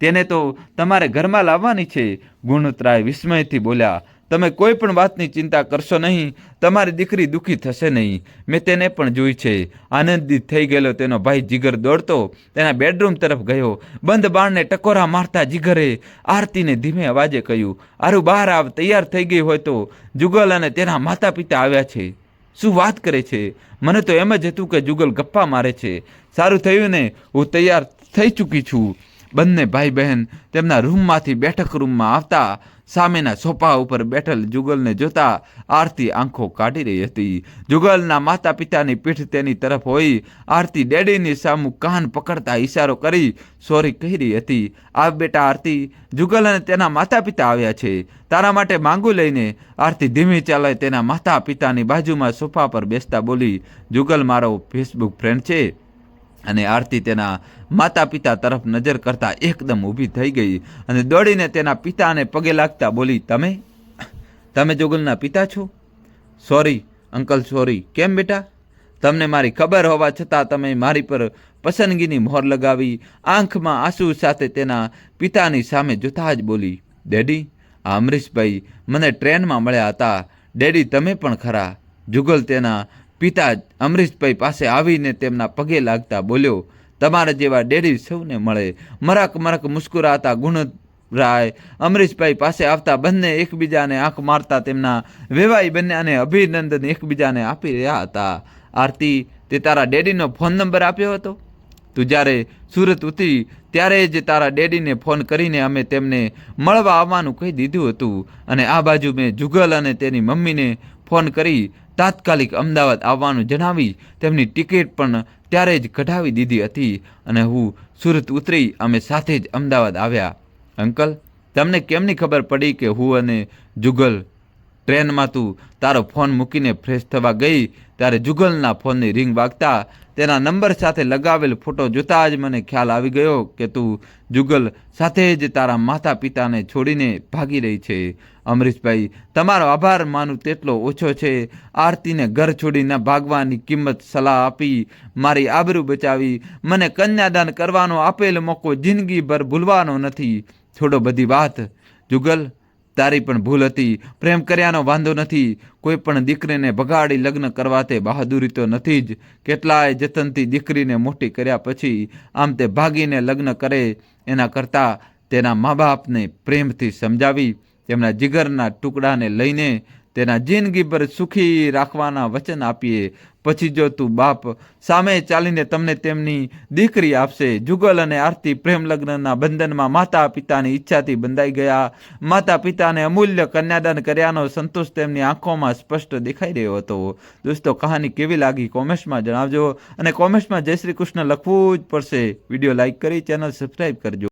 તેને તો તમારે ઘરમાં લાવવાની છે. ગુણોત્રાય વિસ્મયથી બોલ્યા. તમે કોઈ પણ વાતની ચિંતા કરશો નહીં, તમારી દીકરી દુઃખી થશે નહીં. મેં તેને પણ જોઈ છે. આનંદિત થઈ ગયેલો તેનો ભાઈ જીગર દોડતો તેના બેડરૂમ તરફ ગયો. બંધ બારને ટકોરા મારતા જીગરે આરતીને ધીમે અવાજે કહ્યું, આરું બહાર આવ, તૈયાર થઈ ગઈ હોય તો જુગલ અને તેના માતા પિતા આવ્યા છે. શું વાત કરે છે? મને તો એમ જ હતું કે જુગલ ગપ્પા મારે છે. સારું થયું ને, હું તૈયાર થઈ ચૂકી છું. બંને ભાઈ બહેન તેમના રૂમમાંથી બેઠક રૂમમાં આવતા સામેના સોફા ઉપર બેઠેલ જુગલને જોતા આરતી આંખો કાઢી રહી હતી. જુગલના માતા પિતાની પીઠ તેની તરફ હોઈ આરતી ડેડીની સામું કાન પકડતા ઈશારો કરી સોરી કહી રહી હતી. આ બેટા આરતી, જુગલ અને તેના માતા પિતા આવ્યા છે. તારા માટે માંગુ લઈને આરતી ધીમી ચાલે તેના માતા પિતાની બાજુમાં સોફા પર બેસતા બોલી, જુગલ મારો ફેસબુક ફ્રેન્ડ છે. અને આરતી તેના માતા પિતા તરફ નજર કરતા એકદમ ઊભી થઈ ગઈ અને દોડીને તેના પિતાને પગે લાગતા બોલી, તમે જુગલના પિતા છો? Sorry uncle, sorry. કેમ બેટા? તમને મારી ખબર હોવા છતાં તમે મારી પર પસંદગીની મોહર લગાવી. આંખમાં આંસુ સાથે તેના પિતાની સામે જોતા જ બોલી, ડેડી, આ અમરીશભાઈ મને ટ્રેનમાં મળ્યા હતા. ડેડી તમે પણ ખરા. જુગલ તેના પિતા અમરીશભાઈ પાસે આવીને તેમના પગે લાગતા બોલ્યો, તમારા જેવા ડેડી સૌને મળે. મરક મરક મુસ્કુરાતા ગુણરાય અમરીશભાઈ પાસે આવતા બંને એકબીજાને આંખ મારતા તેમના વેવાઈ બંનેને અભિનંદન એકબીજાને આપી રહ્યા હતા. આરતી, તે તારા ડેડીનો ફોન નંબર આપ્યો હતો? તું જ્યારે સુરત ઉતરી ત્યારે જ તારા ડેડીને ફોન કરીને અમે તેમને મળવા આવવાનું કહી દીધું હતું. અને આ બાજુ મેં જુગલ અને તેની મમ્મીને ફોન કરી તાત્કાલિક અમદાવાદ આવવાનું જણાવી તેમની ટિકિટ પણ ત્યારે જ કઢાવી દીધી હતી અને હું સુરત ઉતરી અમે સાથે જ અમદાવાદ આવ્યા. અંકલ, તમને કેમની ખબર પડી કે હું અને જુગલ ટ્રેનમાં તું તારો ફોન મૂકીને ફ્રેશ થવા ગઈ ત્યારે જુગલના ફોનની રિંગ વાગતા તેના નંબર સાથે લગાવેલ ફોટો જોતા જ મને ખ્યાલ આવી ગયો કે તું જુગલ સાથે જ તારા માતા પિતાને છોડીને ભાગી રહી છે. અમરીશભાઈ, તમારો આભાર માનું તેટલો ઓછો છે. આરતીને ઘર છોડીને ભાગવાની કિંમત સલાહ આપી, મારી આબરૂ બચાવી, મને કન્યાદાન કરવાનો આપેલ મોકો જિંદગીભર ભૂલવાનો નથી. છોડો બધી વાત. જુગલ, તારી પણ ભૂલ હતી. પ્રેમ કર્યાનો વાંધો નથી. કોઈ પણ દીકરીને ભગાડી લગ્ન કરવા તે બહાદુરી તો નથી જ. કેટલાય જતનથી દીકરીને મોટી કર્યા પછી આમ તે ભાગીને લગ્ન કરે એના કરતાં તેના મા બાપને પ્રેમથી સમજાવી તેમના જીગરના ટુકડાને લઈને તેના જિંદગીભર સુખી રાખવાના વચન આપીએ. પછી જો તું બાપ સામે ચાલીને તમને તેમની દીકરી આપશે. જુગલ અને આરતી પ્રેમ લગ્નના બંધનમાં માતા પિતાની ઈચ્છાથી બંધાઈ ગયા. માતા પિતાને અમૂલ્ય કન્યાદાન કર્યાનો સંતોષ તેમની આંખોમાં સ્પષ્ટ દેખાઈ રહ્યો હતો. દોસ્તો, કહાની કેવી લાગી કોમેન્ટ્સમાં જણાવજો અને કોમેન્ટ્સમાં જય શ્રી કૃષ્ણ લખવું જ પડશે. વિડીયો લાઈક કરી ચેનલ સબસ્ક્રાઈબ કરજો.